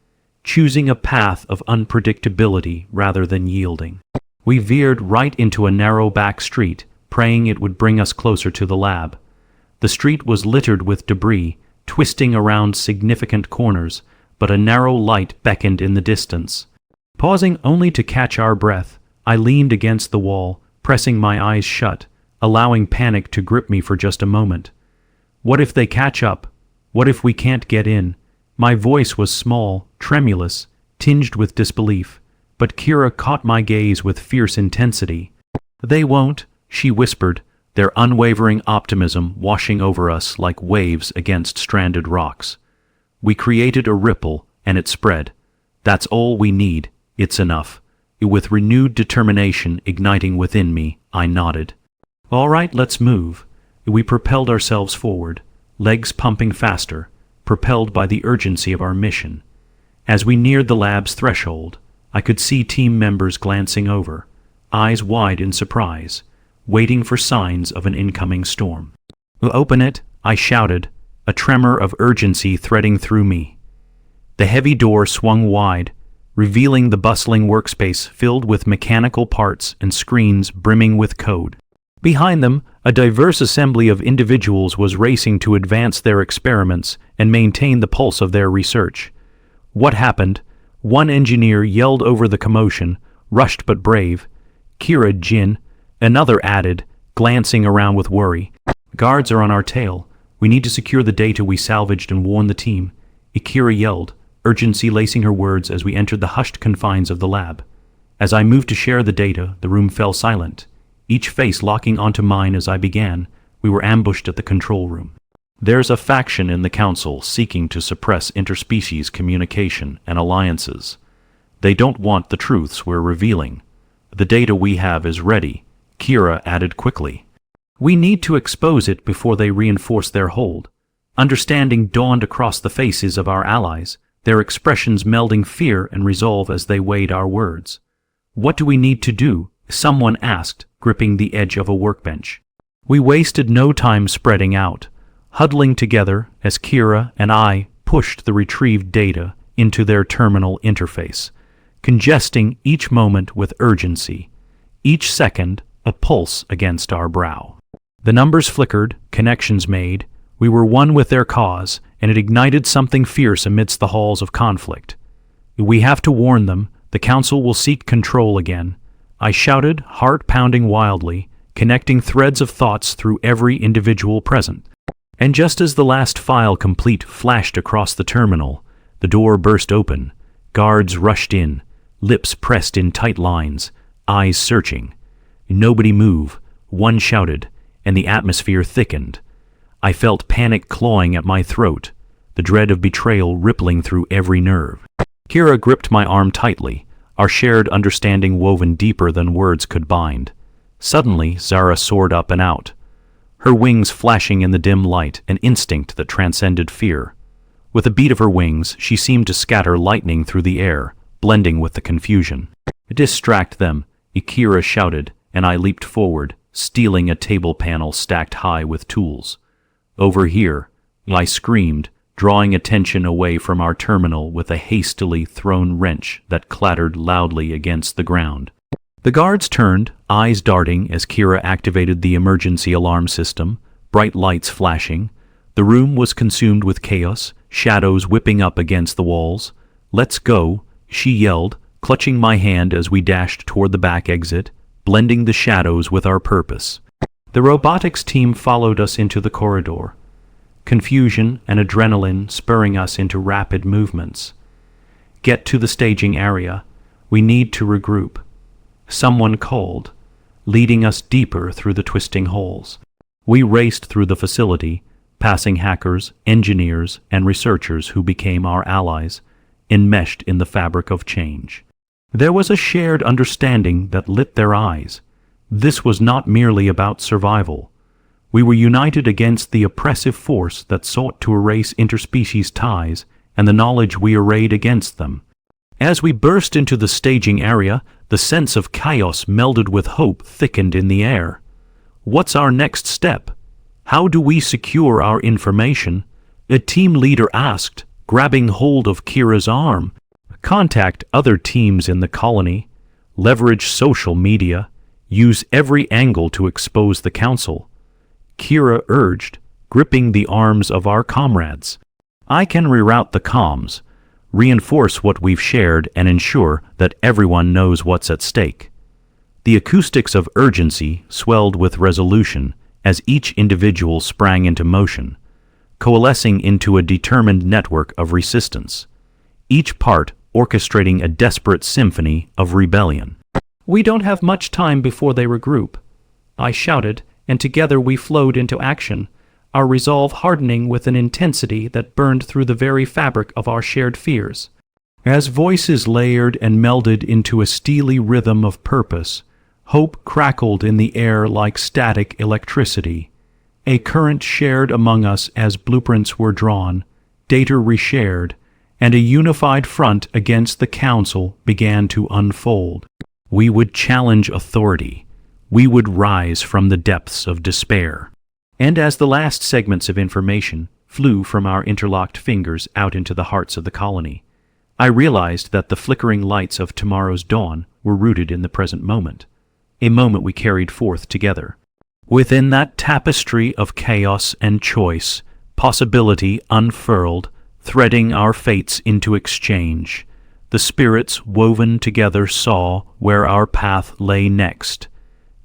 choosing a path of unpredictability rather than yielding. We veered right into a narrow back street, praying it would bring us closer to the lab. The street was littered with debris, twisting around significant corners, but a narrow light beckoned in the distance. Pausing only to catch our breath, I leaned against the wall, pressing my eyes shut, allowing panic to grip me for just a moment. What if they catch up? What if we can't get in? My voice was small, tremulous, tinged with disbelief, but Kira caught my gaze with fierce intensity. "They won't," she whispered, their unwavering optimism washing over us like waves against stranded rocks. We created a ripple, and it spread. "That's all we need. It's enough." With renewed determination igniting within me, I nodded. "All right, let's move." We propelled ourselves forward, legs pumping faster, propelled by the urgency of our mission. As we neared the lab's threshold, I could see team members glancing over, eyes wide in surprise, waiting for signs of an incoming storm. "Open it," I shouted, a tremor of urgency threading through me. The heavy door swung wide, revealing the bustling workspace filled with mechanical parts and screens brimming with code. Behind them, a diverse assembly of individuals was racing to advance their experiments and maintain the pulse of their research. "What happened?" One engineer yelled over the commotion, rushed but brave. "Kira, Jin," another added, glancing around with worry. "Guards are on our tail. We need to secure the data we salvaged and warn the team," Akira yelled, urgency lacing her words as we entered the hushed confines of the lab. As I moved to share the data, the room fell silent, each face locking onto mine as I began. We were ambushed at the control room. "There's a faction in the Council seeking to suppress interspecies communication and alliances. They don't want the truths we're revealing. The data we have is ready," Kira added quickly. "We need to expose it before they reinforce their hold." Understanding dawned across the faces of our allies, their expressions melding fear and resolve as they weighed our words. "What do we need to do?" someone asked, gripping the edge of a workbench. We wasted no time spreading out, huddling together as Kira and I pushed the retrieved data into their terminal interface, congesting each moment with urgency, each second a pulse against our brow. The numbers flickered, connections made. We were one with their cause, and it ignited something fierce amidst the halls of conflict. "We have to warn them. The Council will seek control again," I shouted, heart pounding wildly, connecting threads of thoughts through every individual present. And just as the last file complete flashed across the terminal, the door burst open. Guards rushed in, lips pressed in tight lines, eyes searching. "Nobody move," one shouted, and the atmosphere thickened. I felt panic clawing at my throat, the dread of betrayal rippling through every nerve. Kira gripped my arm tightly, our shared understanding woven deeper than words could bind. Suddenly, Zara soared up and out, her wings flashing in the dim light, an instinct that transcended fear. With a beat of her wings, she seemed to scatter lightning through the air, blending with the confusion. "Distract them," Akira shouted, and I leaped forward, stealing a table panel stacked high with tools. "Over here," I screamed, drawing attention away from our terminal with a hastily thrown wrench that clattered loudly against the ground. The guards turned, eyes darting as Kira activated the emergency alarm system, bright lights flashing. The room was consumed with chaos, shadows whipping up against the walls. "Let's go," she yelled, clutching my hand as we dashed toward the back exit, blending the shadows with our purpose. The robotics team followed us into the corridor, confusion and adrenaline spurring us into rapid movements. Get to the staging area. We need to regroup. Someone called, leading us deeper through the twisting holes. We raced through the facility, passing hackers, engineers, and researchers who became our allies, enmeshed in the fabric of change. There was a shared understanding that lit their eyes. This was not merely about survival. We were united against the oppressive force that sought to erase interspecies ties and the knowledge we arrayed against them. As we burst into the staging area, the sense of chaos melded with hope thickened in the air. What's our next step? How do we secure our information? A team leader asked, grabbing hold of Kira's arm. Contact other teams in the colony, leverage social media, use every angle to expose the council. Kira urged, gripping the arms of our comrades. I can reroute the comms, reinforce what we've shared, and ensure that everyone knows what's at stake. The acoustics of urgency swelled with resolution as each individual sprang into motion, coalescing into a determined network of resistance, each part orchestrating a desperate symphony of rebellion. "We don't have much time before they regroup," I shouted, and together we flowed into action, our resolve hardening with an intensity that burned through the very fabric of our shared fears. As voices layered and melded into a steely rhythm of purpose, hope crackled in the air like static electricity. A current shared among us as blueprints were drawn, data reshared, and a unified front against the council began to unfold. We would challenge authority. We would rise from the depths of despair. And as the last segments of information flew from our interlocked fingers out into the hearts of the colony, I realized that the flickering lights of tomorrow's dawn were rooted in the present moment, a moment we carried forth together. Within that tapestry of chaos and choice, possibility unfurled, threading our fates into exchange, the spirits woven together saw where our path lay next,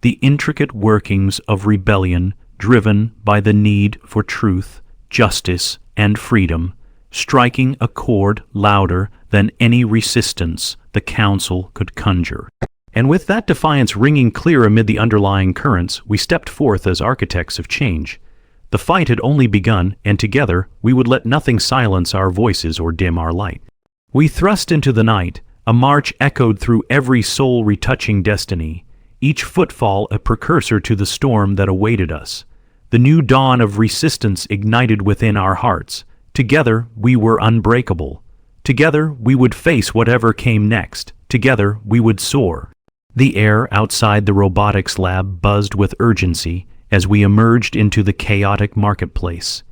the intricate workings of rebellion driven by the need for truth, justice, and freedom, striking a chord louder than any resistance the council could conjure. And with that defiance ringing clear amid the underlying currents, we stepped forth as architects of change. The fight had only begun, and together we would let nothing silence our voices or dim our light. We thrust into the night, a march echoed through every soul-retouching destiny, each footfall a precursor to the storm that awaited us. The new dawn of resistance ignited within our hearts. Together we were unbreakable. Together we would face whatever came next. Together we would soar. The air outside the robotics lab buzzed with urgency as we emerged into the chaotic marketplace,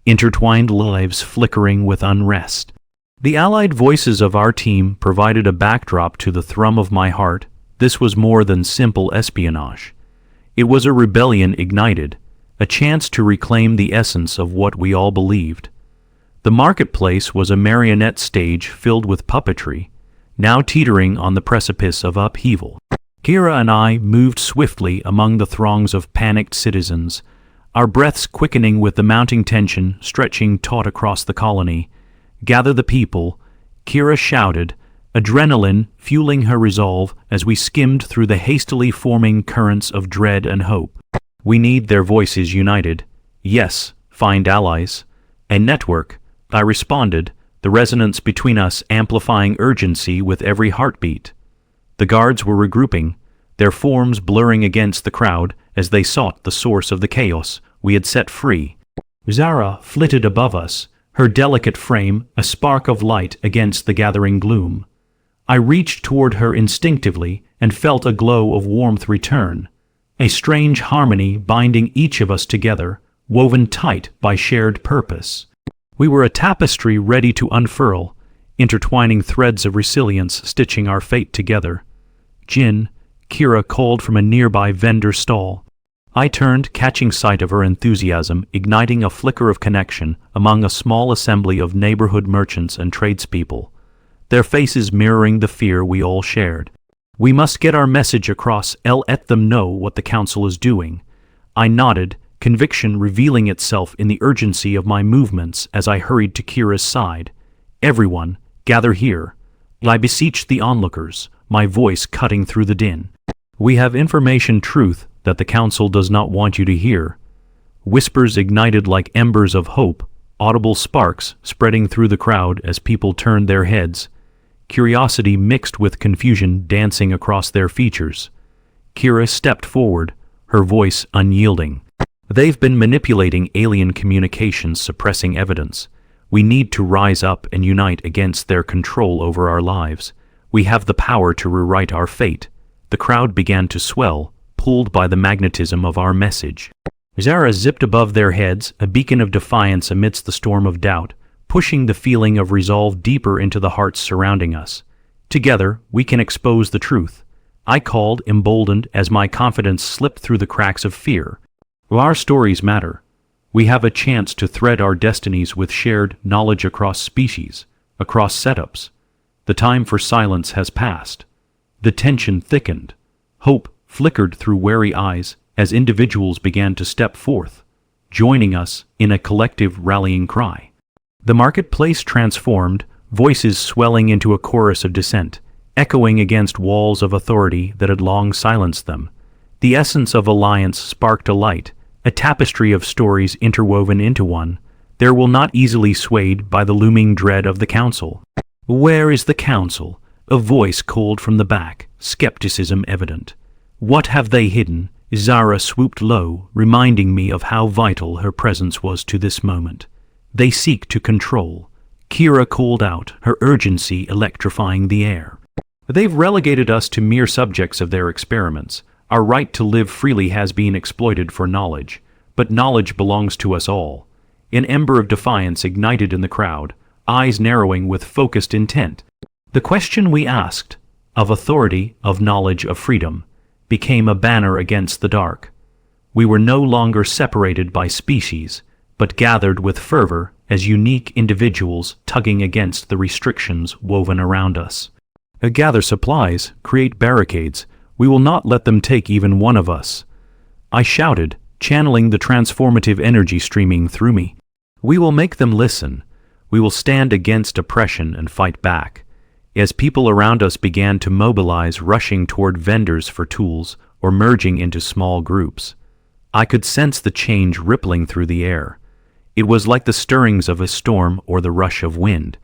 intertwined lives flickering with unrest. The allied voices of our team provided a backdrop to the thrum of my heart. This was more than simple espionage. It was a rebellion ignited, a chance to reclaim the essence of what we all believed. The marketplace was a marionette stage filled with puppetry, now teetering on the precipice of upheaval. Kira and I moved swiftly among the throngs of panicked citizens, our breaths quickening with the mounting tension stretching taut across the colony. "Gather the people," Kira shouted, adrenaline fueling her resolve as we skimmed through the hastily forming currents of dread and hope. "We need their voices united." "Yes, find allies." "A network," I responded, the resonance between us amplifying urgency with every heartbeat. The guards were regrouping, their forms blurring against the crowd as they sought the source of the chaos we had set free. Zara flitted above us, her delicate frame a spark of light against the gathering gloom. I reached toward her instinctively and felt a glow of warmth return, a strange harmony binding each of us together, woven tight by shared purpose. We were a tapestry ready to unfurl, intertwining threads of resilience stitching our fate together. "Jin," Kira called from a nearby vendor stall. I turned, catching sight of her enthusiasm, igniting a flicker of connection among a small assembly of neighborhood merchants and tradespeople, their faces mirroring the fear we all shared. We must get our message across. Let them know what the council is doing. I nodded, conviction revealing itself in the urgency of my movements as I hurried to Kira's side. Everyone, gather here. I beseech the onlookers, my voice cutting through the din. We have information truth that the council does not want you to hear. Whispers ignited like embers of hope, audible sparks spreading through the crowd as people turned their heads. Curiosity mixed with confusion dancing across their features. Kira stepped forward, her voice unyielding. They've been manipulating alien communications, suppressing evidence. We need to rise up and unite against their control over our lives. We have the power to rewrite our fate. The crowd began to swell, pulled by the magnetism of our message. Zara zipped above their heads, a beacon of defiance amidst the storm of doubt, pushing the feeling of resolve deeper into the hearts surrounding us. Together, we can expose the truth. I called, emboldened, as my confidence slipped through the cracks of fear. Our stories matter. We have a chance to thread our destinies with shared knowledge across species, across setups. The time for silence has passed. The tension thickened. Hope flickered through wary eyes as individuals began to step forth, joining us in a collective rallying cry. The marketplace transformed, voices swelling into a chorus of dissent, echoing against walls of authority that had long silenced them. The essence of alliance sparked a light, a tapestry of stories interwoven into one. There will not easily swayed by the looming dread of the council. Where is the council? A voice called from the back, skepticism evident. What have they hidden? Zara swooped low, reminding me of how vital her presence was to this moment. They seek to control. Kira called out, her urgency electrifying the air. They've relegated us to mere subjects of their experiments. Our right to live freely has been exploited for knowledge, but knowledge belongs to us all. An ember of defiance ignited in the crowd, eyes narrowing with focused intent. The question we asked, of authority, of knowledge, of freedom, became a banner against the dark. We were no longer separated by species, but gathered with fervor as unique individuals tugging against the restrictions woven around us. Gather supplies, create barricades. We will not let them take even one of us. I shouted, channeling the transformative energy streaming through me. We will make them listen. We will stand against oppression and fight back. As people around us began to mobilize, rushing toward vendors for tools or merging into small groups, I could sense the change rippling through the air. It was like the stirrings of a storm or the rush of wind.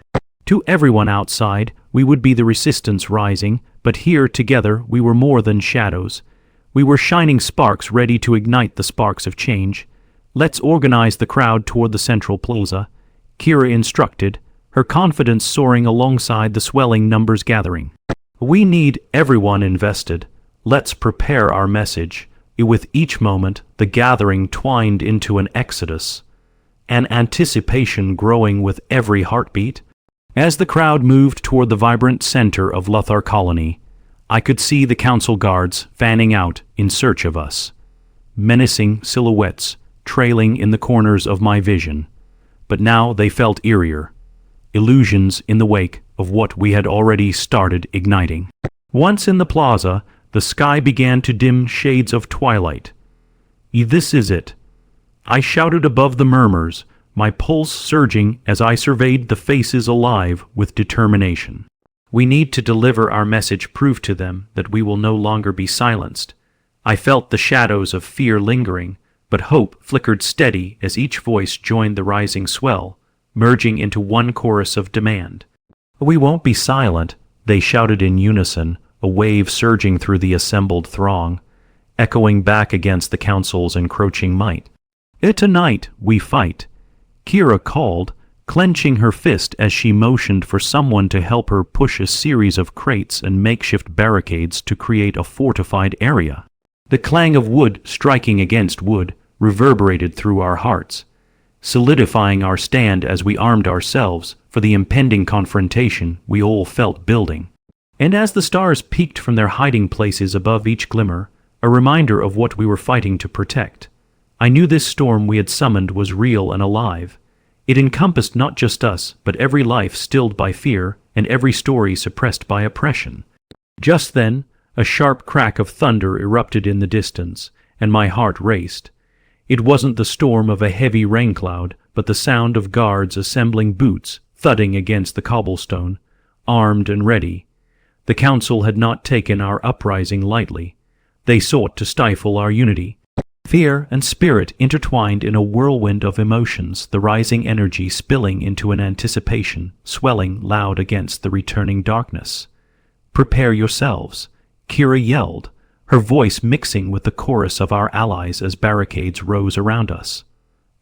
To everyone outside, we would be the resistance rising, but here together we were more than shadows. We were shining sparks ready to ignite the sparks of change. Let's organize the crowd toward the central plaza, Kira instructed, her confidence soaring alongside the swelling numbers gathering. We need everyone invested. Let's prepare our message. With each moment, the gathering twined into an exodus, an anticipation growing with every heartbeat. As the crowd moved toward the vibrant center of Lothar Colony, I could see the council guards fanning out in search of us, menacing silhouettes trailing in the corners of my vision. But now they felt eerier, illusions in the wake of what we had already started igniting. Once in the plaza, the sky began to dim shades of twilight. This is it. I shouted above the murmurs, my pulse surging as I surveyed the faces alive with determination. We need to deliver our message, prove to them that we will no longer be silenced. I felt the shadows of fear lingering, but hope flickered steady as each voice joined the rising swell, merging into one chorus of demand. We won't be silent, they shouted in unison, a wave surging through the assembled throng, echoing back against the council's encroaching might. Tonight we fight, Kira called, clenching her fist as she motioned for someone to help her push a series of crates and makeshift barricades to create a fortified area. The clang of wood striking against wood reverberated through our hearts, solidifying our stand as we armed ourselves for the impending confrontation we all felt building. And as the stars peeked from their hiding places above each glimmer, a reminder of what we were fighting to protect, I knew this storm we had summoned was real and alive. It encompassed not just us, but every life stilled by fear and every story suppressed by oppression. Just then, A sharp crack of thunder erupted in the distance, and my heart raced. It wasn't the storm of a heavy rain cloud, but the sound of guards assembling boots, thudding against the cobblestone, armed and ready. The council had not taken our uprising lightly. They sought to stifle our unity. Fear and spirit intertwined in a whirlwind of emotions, the rising energy spilling into an anticipation, swelling loud against the returning darkness. "Prepare yourselves," Kira yelled, her voice mixing with the chorus of our allies as barricades rose around us.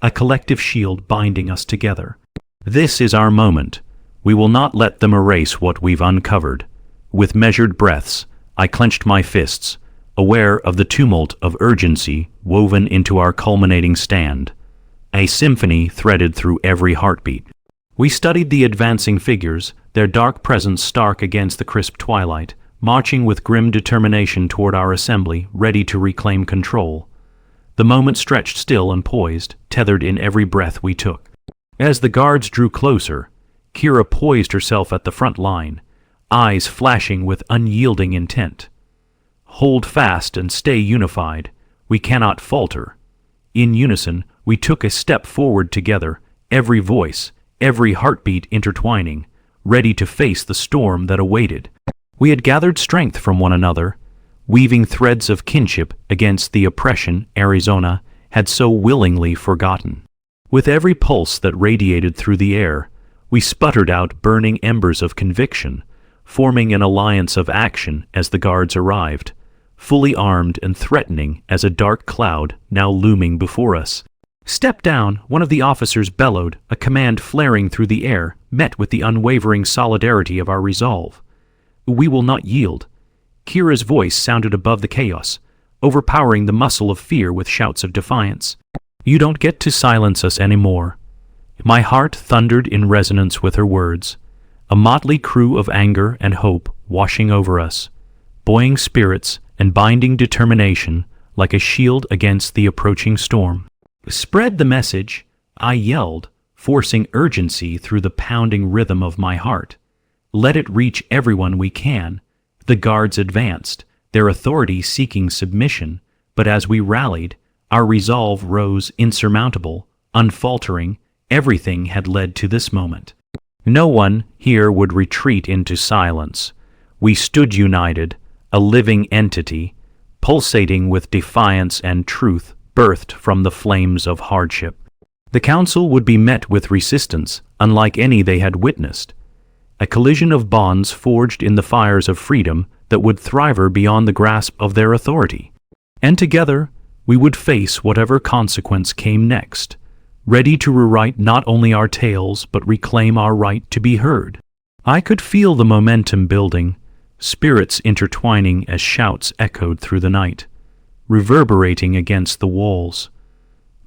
A collective shield binding us together. "This is our moment. We will not let them erase what we've uncovered." With measured breaths, I clenched my fists, aware of the tumult of urgency woven into our culminating stand. A symphony threaded through every heartbeat. We studied the advancing figures, their dark presence stark against the crisp twilight, marching with grim determination toward our assembly, ready to reclaim control. The moment stretched still and poised, tethered in every breath we took. As the guards drew closer, Kira poised herself at the front line, eyes flashing with unyielding intent. "Hold fast and stay unified. We cannot falter." In unison, we took a step forward together, every voice, every heartbeat intertwining, ready to face the storm that awaited. We had gathered strength from one another, weaving threads of kinship against the oppression Arizona had so willingly forgotten. With every pulse that radiated through the air, we sputtered out burning embers of conviction, forming an alliance of action as the guards arrived, fully armed and threatening as a dark cloud now looming before us. "Step down," one of the officers bellowed, a command flaring through the air, met with the unwavering solidarity of our resolve. "We will not yield." Kira's voice sounded above the chaos, overpowering the muscle of fear with shouts of defiance. "You don't get to silence us anymore." My heart thundered in resonance with her words, a motley crew of anger and hope washing over us, buoying spirits and binding determination like a shield against the approaching storm. "Spread the message," I yelled, forcing urgency through the pounding rhythm of my heart. "Let it reach everyone we can." The guards advanced, their authority seeking submission, but as we rallied, our resolve rose insurmountable, unfaltering. Everything had led to this moment. No one here would retreat into silence. We stood united, a living entity, pulsating with defiance and truth birthed from the flames of hardship. The council would be met with resistance, unlike any they had witnessed. A collision of bonds forged in the fires of freedom that would thrive beyond the grasp of their authority. And together, we would face whatever consequence came next, ready to rewrite not only our tales but reclaim our right to be heard. I could feel the momentum building, spirits intertwining as shouts echoed through the night, reverberating against the walls.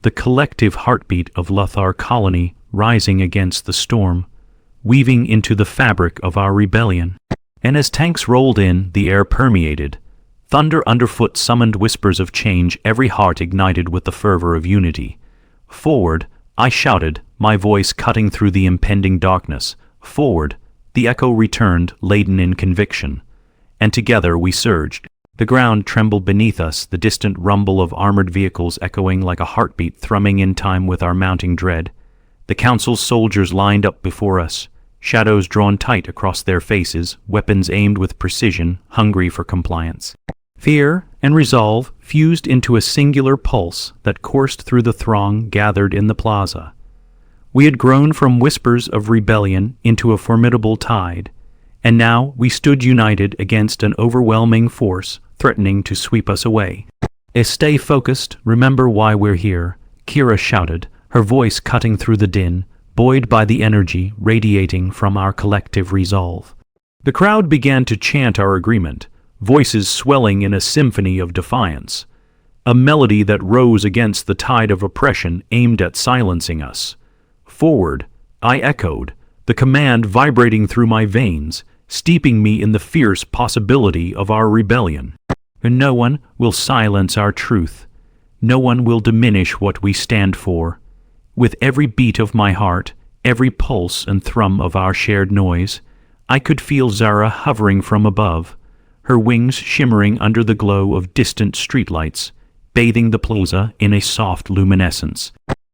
The collective heartbeat of Lothar colony rising against the storm, weaving into the fabric of our rebellion. And as tanks rolled in, the air permeated. Thunder underfoot summoned whispers of change, every heart ignited with the fervor of unity. "Forward," I shouted, my voice cutting through the impending darkness. "Forward," the echo returned, laden in conviction. And together we surged. The ground trembled beneath us, the distant rumble of armored vehicles echoing like a heartbeat thrumming in time with our mounting dread. The council's soldiers lined up before us, shadows drawn tight across their faces, weapons aimed with precision, hungry for compliance. Fear and resolve fused into a singular pulse that coursed through the throng gathered in the plaza. We had grown from whispers of rebellion into a formidable tide, and now we stood united against an overwhelming force threatening to sweep us away. "Stay focused, remember why we're here," Kira shouted, her voice cutting through the din, buoyed by the energy radiating from our collective resolve. The crowd began to chant our agreement, voices swelling in a symphony of defiance, a melody that rose against the tide of oppression aimed at silencing us. "Forward," I echoed, the command vibrating through my veins, steeping me in the fierce possibility of our rebellion. No one will silence our truth. No one will diminish what we stand for. With every beat of my heart, every pulse and thrum of our shared noise, I could feel Zara hovering from above, her wings shimmering under the glow of distant streetlights, bathing the plaza in a soft luminescence.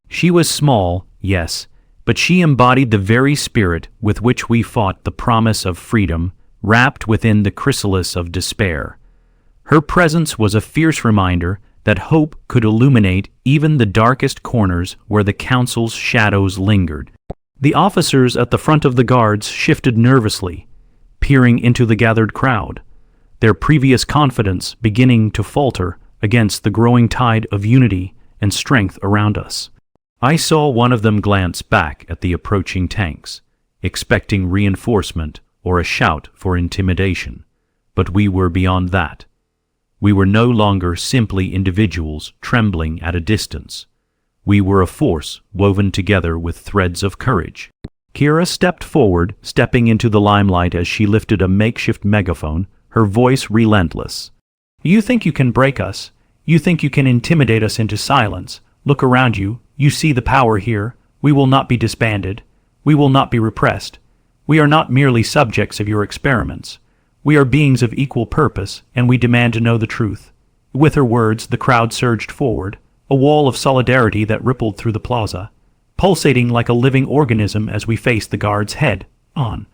She was small, yes, but she embodied the very spirit with which we fought the promise of freedom, wrapped within the chrysalis of despair. Her presence was a fierce reminder that hope could illuminate even the darkest corners where the council's shadows lingered. The officers at the front of the guards shifted nervously, peering into the gathered crowd, their previous confidence beginning to falter against the growing tide of unity and strength around us. I saw one of them glance back at the approaching tanks, expecting reinforcement or a shout for intimidation, but we were beyond that. We were no longer simply individuals trembling at a distance. We were a force woven together with threads of courage. Kira stepped forward, stepping into the limelight as she lifted a makeshift megaphone, her voice relentless. "You think you can break us? You think you can intimidate us into silence? Look around you. You see the power here. We will not be disbanded. We will not be repressed. We are not merely subjects of your experiments. We are beings of equal purpose, and we demand to know the truth." With her words, the crowd surged forward, a wall of solidarity that rippled through the plaza, pulsating like a living organism as we faced the guards head on.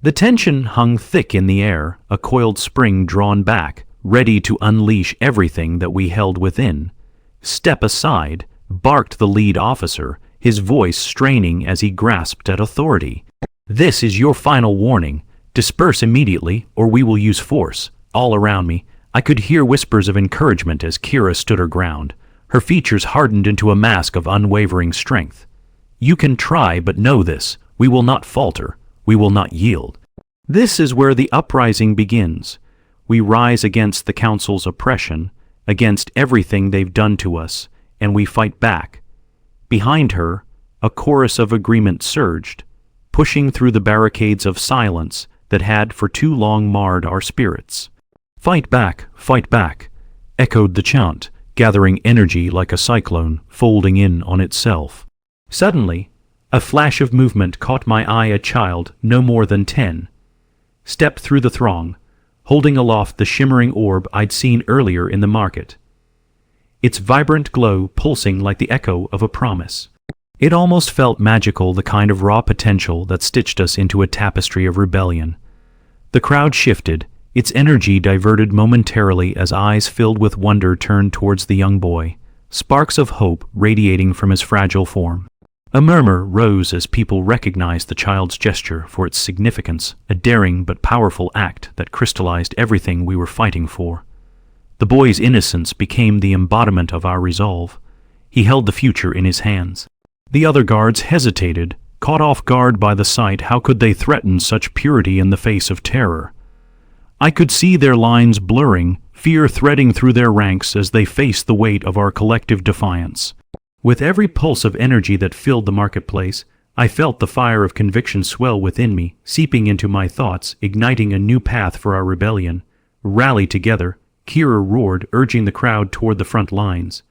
The tension hung thick in the air, a coiled spring drawn back, ready to unleash everything that we held within. "Step aside," barked the lead officer, his voice straining as he grasped at authority. "This is your final warning. Disperse immediately, or we will use force." All around me, I could hear whispers of encouragement as Kira stood her ground, her features hardened into a mask of unwavering strength. "You can try, but know this. We will not falter. We will not yield." This is where the uprising begins. We rise against the Council's oppression, against everything they've done to us, and we fight back. Behind her, a chorus of agreement surged, pushing through the barricades of silence that had for too long marred our spirits. Fight back, echoed the chant, gathering energy like a cyclone, folding in on itself. Suddenly, a flash of movement caught my eye. A child, no more than 10, stepped through the throng, holding aloft the shimmering orb I'd seen earlier in the market, its vibrant glow pulsing like the echo of a promise. It almost felt magical, the kind of raw potential that stitched us into a tapestry of rebellion. The crowd shifted, its energy diverted momentarily as eyes filled with wonder turned towards the young boy, sparks of hope radiating from his fragile form. A murmur rose as people recognized the child's gesture for its significance, a daring but powerful act that crystallized everything we were fighting for. The boy's innocence became the embodiment of our resolve. He held the future in his hands. The other guards hesitated, caught off guard by the sight. How could they threaten such purity in the face of terror? I could see their lines blurring, fear threading through their ranks as they faced the weight of our collective defiance. With every pulse of energy that filled the marketplace, I felt the fire of conviction swell within me, seeping into my thoughts, igniting a new path for our rebellion. "Rally together," Kira roared, urging the crowd toward the front lines.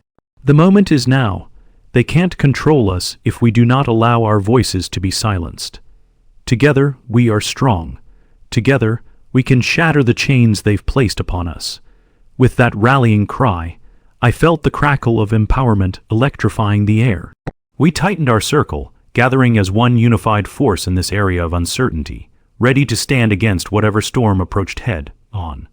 "The moment is now. They can't control us if we do not allow our voices to be silenced. Together we are strong. Together we can shatter the chains they've placed upon us." With that rallying cry, I felt the crackle of empowerment electrifying the air. We tightened our circle, gathering as one unified force in this area of uncertainty, ready to stand against whatever storm approached head on.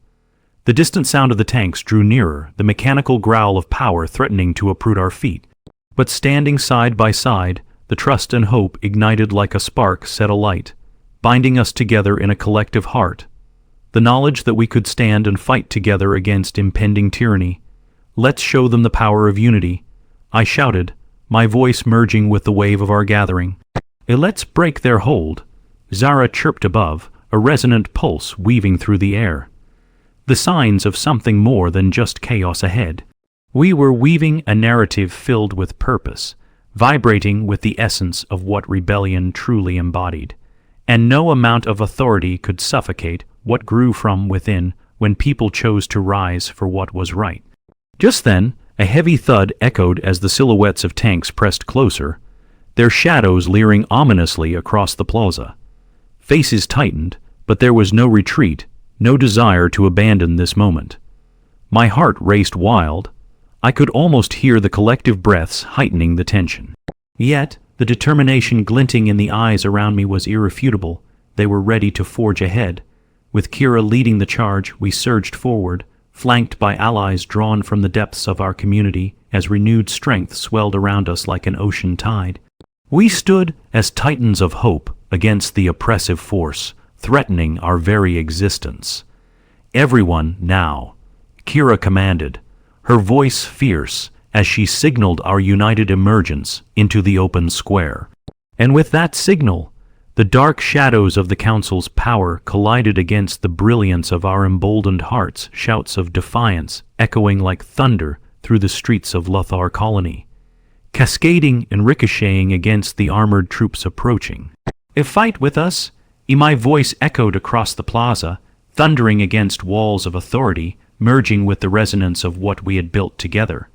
The distant sound of the tanks drew nearer, the mechanical growl of power threatening to uproot our feet. But standing side by side, the trust and hope ignited like a spark set alight, binding us together in a collective heart. The knowledge that we could stand and fight together against impending tyranny. "Let's show them the power of unity," I shouted, my voice merging with the wave of our gathering. "Let's break their hold," Zara chirped above, a resonant pulse weaving through the air. The signs of something more than just chaos ahead. We were weaving a narrative filled with purpose, vibrating with the essence of what rebellion truly embodied. And no amount of authority could suffocate what grew from within when people chose to rise for what was right. Just then, a heavy thud echoed as the silhouettes of tanks pressed closer, their shadows leering ominously across the plaza. Faces tightened, but there was no retreat, no desire to abandon this moment. My heart raced wild. I could almost hear the collective breaths heightening the tension. Yet, the determination glinting in the eyes around me was irrefutable. They were ready to forge ahead. With Kira leading the charge, we surged forward, flanked by allies drawn from the depths of our community as renewed strength swelled around us like an ocean tide. We stood as titans of hope against the oppressive force, threatening our very existence. Everyone now, Kira commanded, her voice fierce as she signaled our united emergence into the open square. And with that signal, the dark shadows of the Council's power collided against the brilliance of our emboldened hearts, shouts of defiance echoing like thunder through the streets of Lothar colony, cascading and ricocheting against the armored troops approaching. "If fight with us," my voice echoed across the plaza, thundering against walls of authority, merging with the resonance of what we had built together.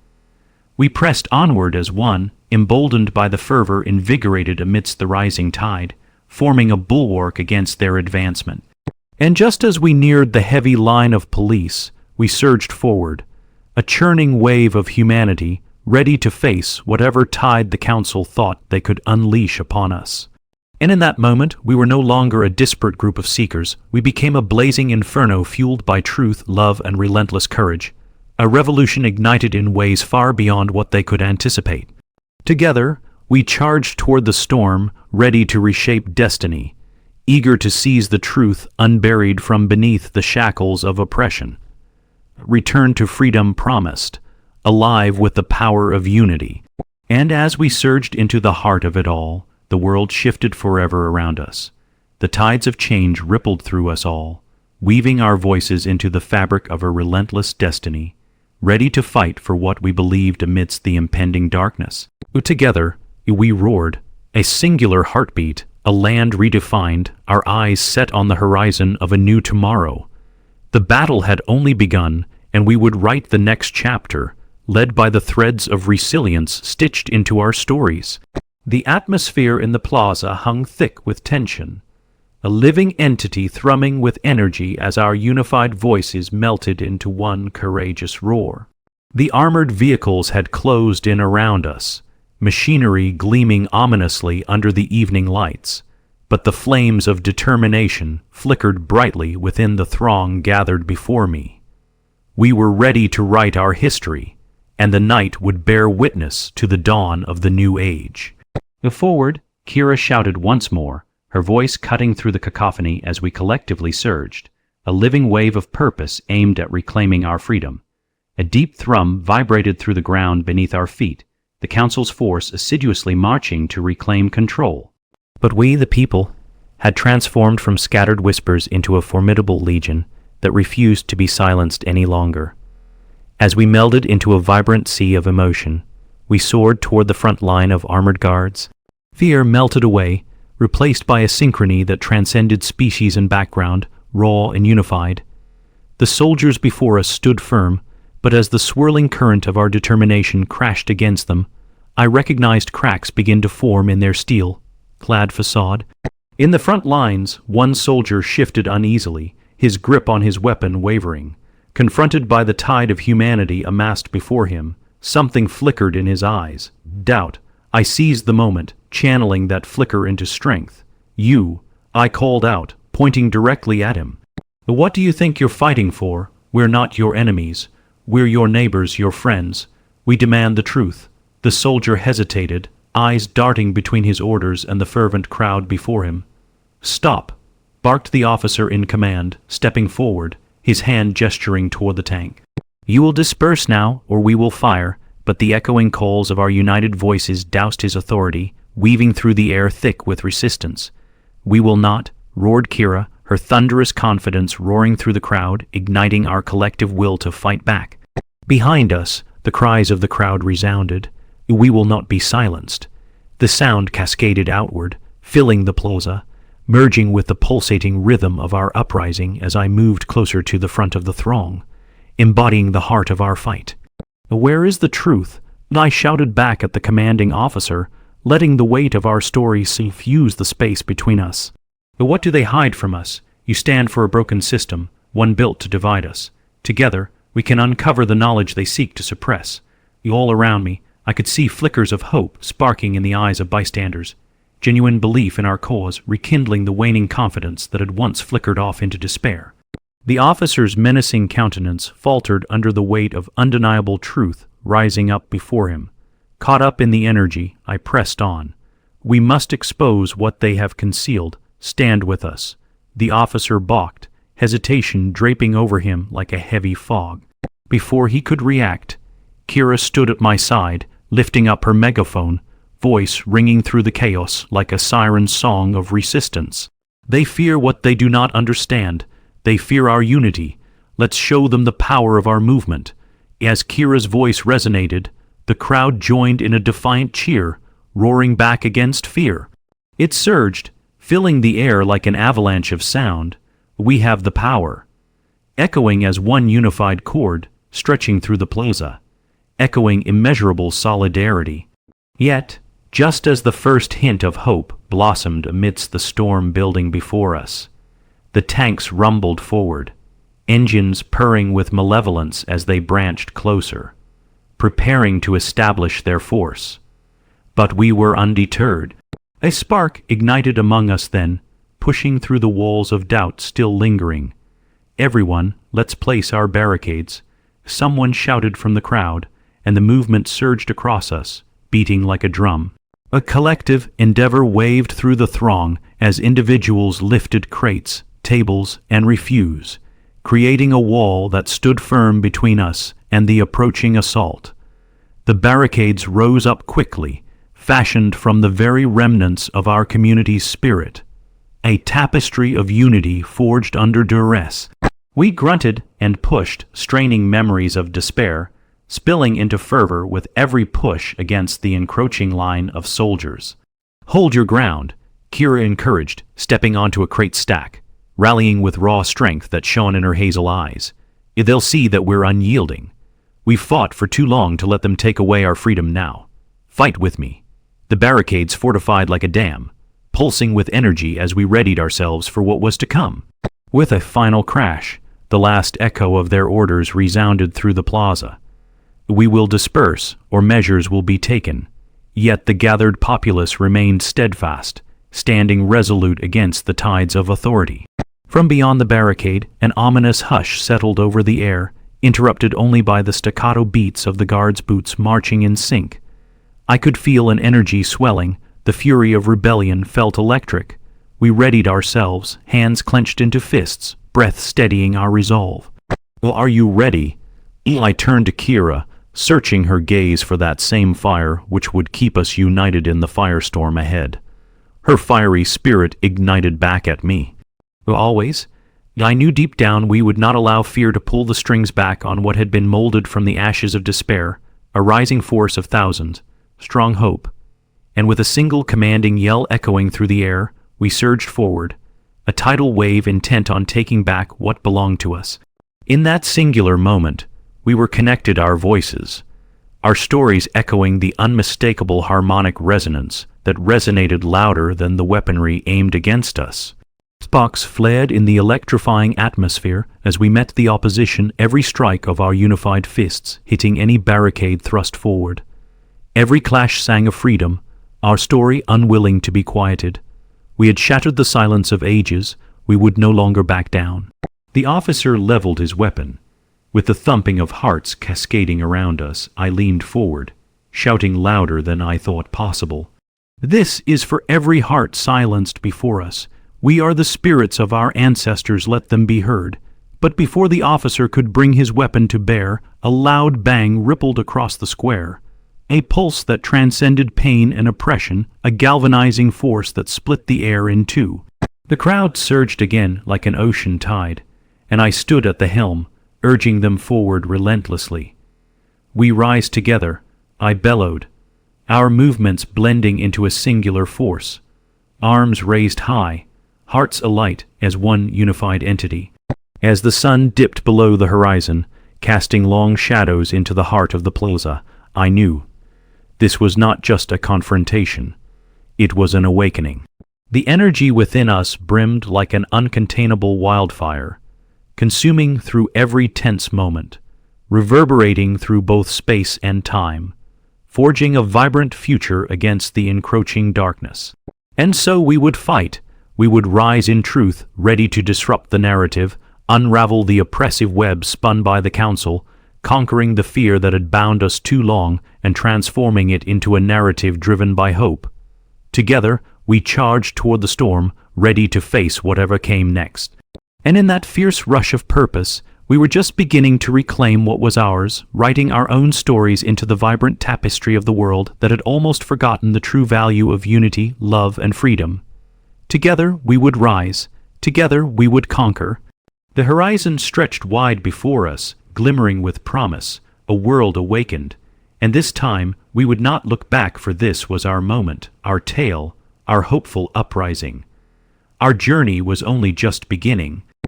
We pressed onward as one, emboldened by the fervor invigorated amidst the rising tide, forming a bulwark against their advancement. And just as we neared the heavy line of police, we surged forward, a churning wave of humanity, ready to face whatever tide the Council thought they could unleash upon us. And in that moment, we were no longer a disparate group of seekers. We became a blazing inferno fueled by truth, love, and relentless courage, a revolution ignited in ways far beyond what they could anticipate. Together, we charged toward the storm, ready to reshape destiny, eager to seize the truth unburied from beneath the shackles of oppression. Return to freedom promised, alive with the power of unity. And as we surged into the heart of it all, the world shifted forever around us. The tides of change rippled through us all, weaving our voices into the fabric of a relentless destiny, ready to fight for what we believed amidst the impending darkness. Together, we roared, a singular heartbeat, a land redefined, our eyes set on the horizon of a new tomorrow. The battle had only begun, and we would write the next chapter, led by the threads of resilience stitched into our stories. The atmosphere in the plaza hung thick with tension, a living entity thrumming with energy as our unified voices melted into one courageous roar. The armored vehicles had closed in around us, machinery gleaming ominously under the evening lights, but the flames of determination flickered brightly within the throng gathered before me. We were ready to write our history, and the night would bear witness to the dawn of the new age. Forward, Kira shouted once more, her voice cutting through the cacophony as we collectively surged, a living wave of purpose aimed at reclaiming our freedom. A deep thrum vibrated through the ground beneath our feet, the Council's force assiduously marching to reclaim control. But we, the people, had transformed from scattered whispers into a formidable legion that refused to be silenced any longer. As we melded into a vibrant sea of emotion, we soared toward the front line of armored guards. Fear melted away, replaced by a synchrony that transcended species and background, raw and unified. The soldiers before us stood firm, but as the swirling current of our determination crashed against them, I recognized cracks begin to form in their steel-clad facade. In the front lines, one soldier shifted uneasily, his grip on his weapon wavering. Confronted by the tide of humanity amassed before him, something flickered in his eyes. Doubt. I seized the moment, channeling that flicker into strength. "You," I called out, pointing directly at him. "What do you think you're fighting for? We're not your enemies. We're your neighbors, your friends. We demand the truth." The soldier hesitated, eyes darting between his orders and the fervent crowd before him. "Stop," barked the officer in command, stepping forward, his hand gesturing toward the tank. "You will disperse now, or we will fire," but the echoing calls of our united voices doused his authority, weaving through the air thick with resistance. "We will not," roared Kira, her thunderous confidence roaring through the crowd, igniting our collective will to fight back. Behind us, the cries of the crowd resounded. "We will not be silenced." The sound cascaded outward, filling the plaza, merging with the pulsating rhythm of our uprising as I moved closer to the front of the throng, embodying the heart of our fight. "Where is the truth?" I shouted back at the commanding officer, letting the weight of our story suffuse the space between us. "What do they hide from us? You stand for a broken system, one built to divide us. Together, we can uncover the knowledge they seek to suppress. All around me, I could see flickers of hope sparking in the eyes of bystanders, genuine belief in our cause rekindling the waning confidence that had once flickered off into despair. The officer's menacing countenance faltered under the weight of undeniable truth rising up before him. Caught up in the energy, I pressed on. We must expose what they have concealed. Stand with us. The officer balked, hesitation draping over him like a heavy fog. Before he could react, Kira stood at my side, lifting up her megaphone, voice ringing through the chaos like a siren song of resistance. They fear what they do not understand. They fear our unity. Let's show them the power of our movement. As Kira's voice resonated, the crowd joined in a defiant cheer, roaring back against fear. It surged, filling the air like an avalanche of sound. We have the power. Echoing as one unified chord, stretching through the plaza. Echoing immeasurable solidarity. Yet, just as the first hint of hope blossomed amidst the storm building before us, the tanks rumbled forward, engines purring with malevolence as they branched closer, preparing to establish their force. But we were undeterred. A spark ignited among us then, pushing through the walls of doubt still lingering. Everyone, let's place our barricades. Someone shouted from the crowd, and the movement surged across us, beating like a drum. A collective endeavor waved through the throng as individuals lifted crates, tables, and refuse, creating a wall that stood firm between us and the approaching assault. The barricades rose up quickly, fashioned from the very remnants of our community's spirit, a tapestry of unity forged under duress. We grunted and pushed, straining memories of despair, spilling into fervor with every push against the encroaching line of soldiers. "Hold your ground," Kira encouraged, stepping onto a crate stack, rallying with raw strength that shone in her hazel eyes. "They'll see that we're unyielding. We've fought for too long to let them take away our freedom now. Fight with me." The barricades fortified like a dam, pulsing with energy as we readied ourselves for what was to come. With a final crash, the last echo of their orders resounded through the plaza. We will disperse, or measures will be taken. Yet the gathered populace remained steadfast, standing resolute against the tides of authority. From beyond the barricade, an ominous hush settled over the air, interrupted only by the staccato beats of the guards' boots marching in sync. I could feel an energy swelling, the fury of rebellion felt electric. We readied ourselves, hands clenched into fists, breath steadying our resolve. "Well, are you ready?" I turned to Kira, searching her gaze for that same fire which would keep us united in the firestorm ahead. Her fiery spirit ignited back at me. "Always." I knew deep down we would not allow fear to pull the strings back on what had been molded from the ashes of despair, a rising force of thousands, strong hope. And with a single commanding yell echoing through the air, we surged forward, a tidal wave intent on taking back what belonged to us. In that singular moment, we were connected, our voices, our stories echoing the unmistakable harmonic resonance that resonated louder than the weaponry aimed against us. Sparks fled in the electrifying atmosphere as we met the opposition, every strike of our unified fists hitting any barricade thrust forward. Every clash sang of freedom, our story unwilling to be quieted. We had shattered the silence of ages, we would no longer back down. The officer leveled his weapon. With the thumping of hearts cascading around us, I leaned forward, shouting louder than I thought possible. "This is for every heart silenced before us. We are the spirits of our ancestors, let them be heard." But before the officer could bring his weapon to bear, a loud bang rippled across the square. A pulse that transcended pain and oppression, a galvanizing force that split the air in two. The crowd surged again like an ocean tide, and I stood at the helm, urging them forward relentlessly. "We rise together," I bellowed, our movements blending into a singular force, arms raised high, hearts alight as one unified entity. As the sun dipped below the horizon, casting long shadows into the heart of the plaza, I knew this was not just a confrontation, it was an awakening. The energy within us brimmed like an uncontainable wildfire, consuming through every tense moment, reverberating through both space and time, forging a vibrant future against the encroaching darkness. And so we would fight. We would rise in truth, ready to disrupt the narrative, unravel the oppressive web spun by the Council, conquering the fear that had bound us too long and transforming it into a narrative driven by hope. Together, we charged toward the storm, ready to face whatever came next. And in that fierce rush of purpose, we were just beginning to reclaim what was ours, writing our own stories into the vibrant tapestry of the world that had almost forgotten the true value of unity, love, and freedom. Together we would rise. Together we would conquer. The horizon stretched wide before us, glimmering with promise, a world awakened. And this time we would not look back, for this was our moment, our tale, our hopeful uprising. Our journey was only just beginning.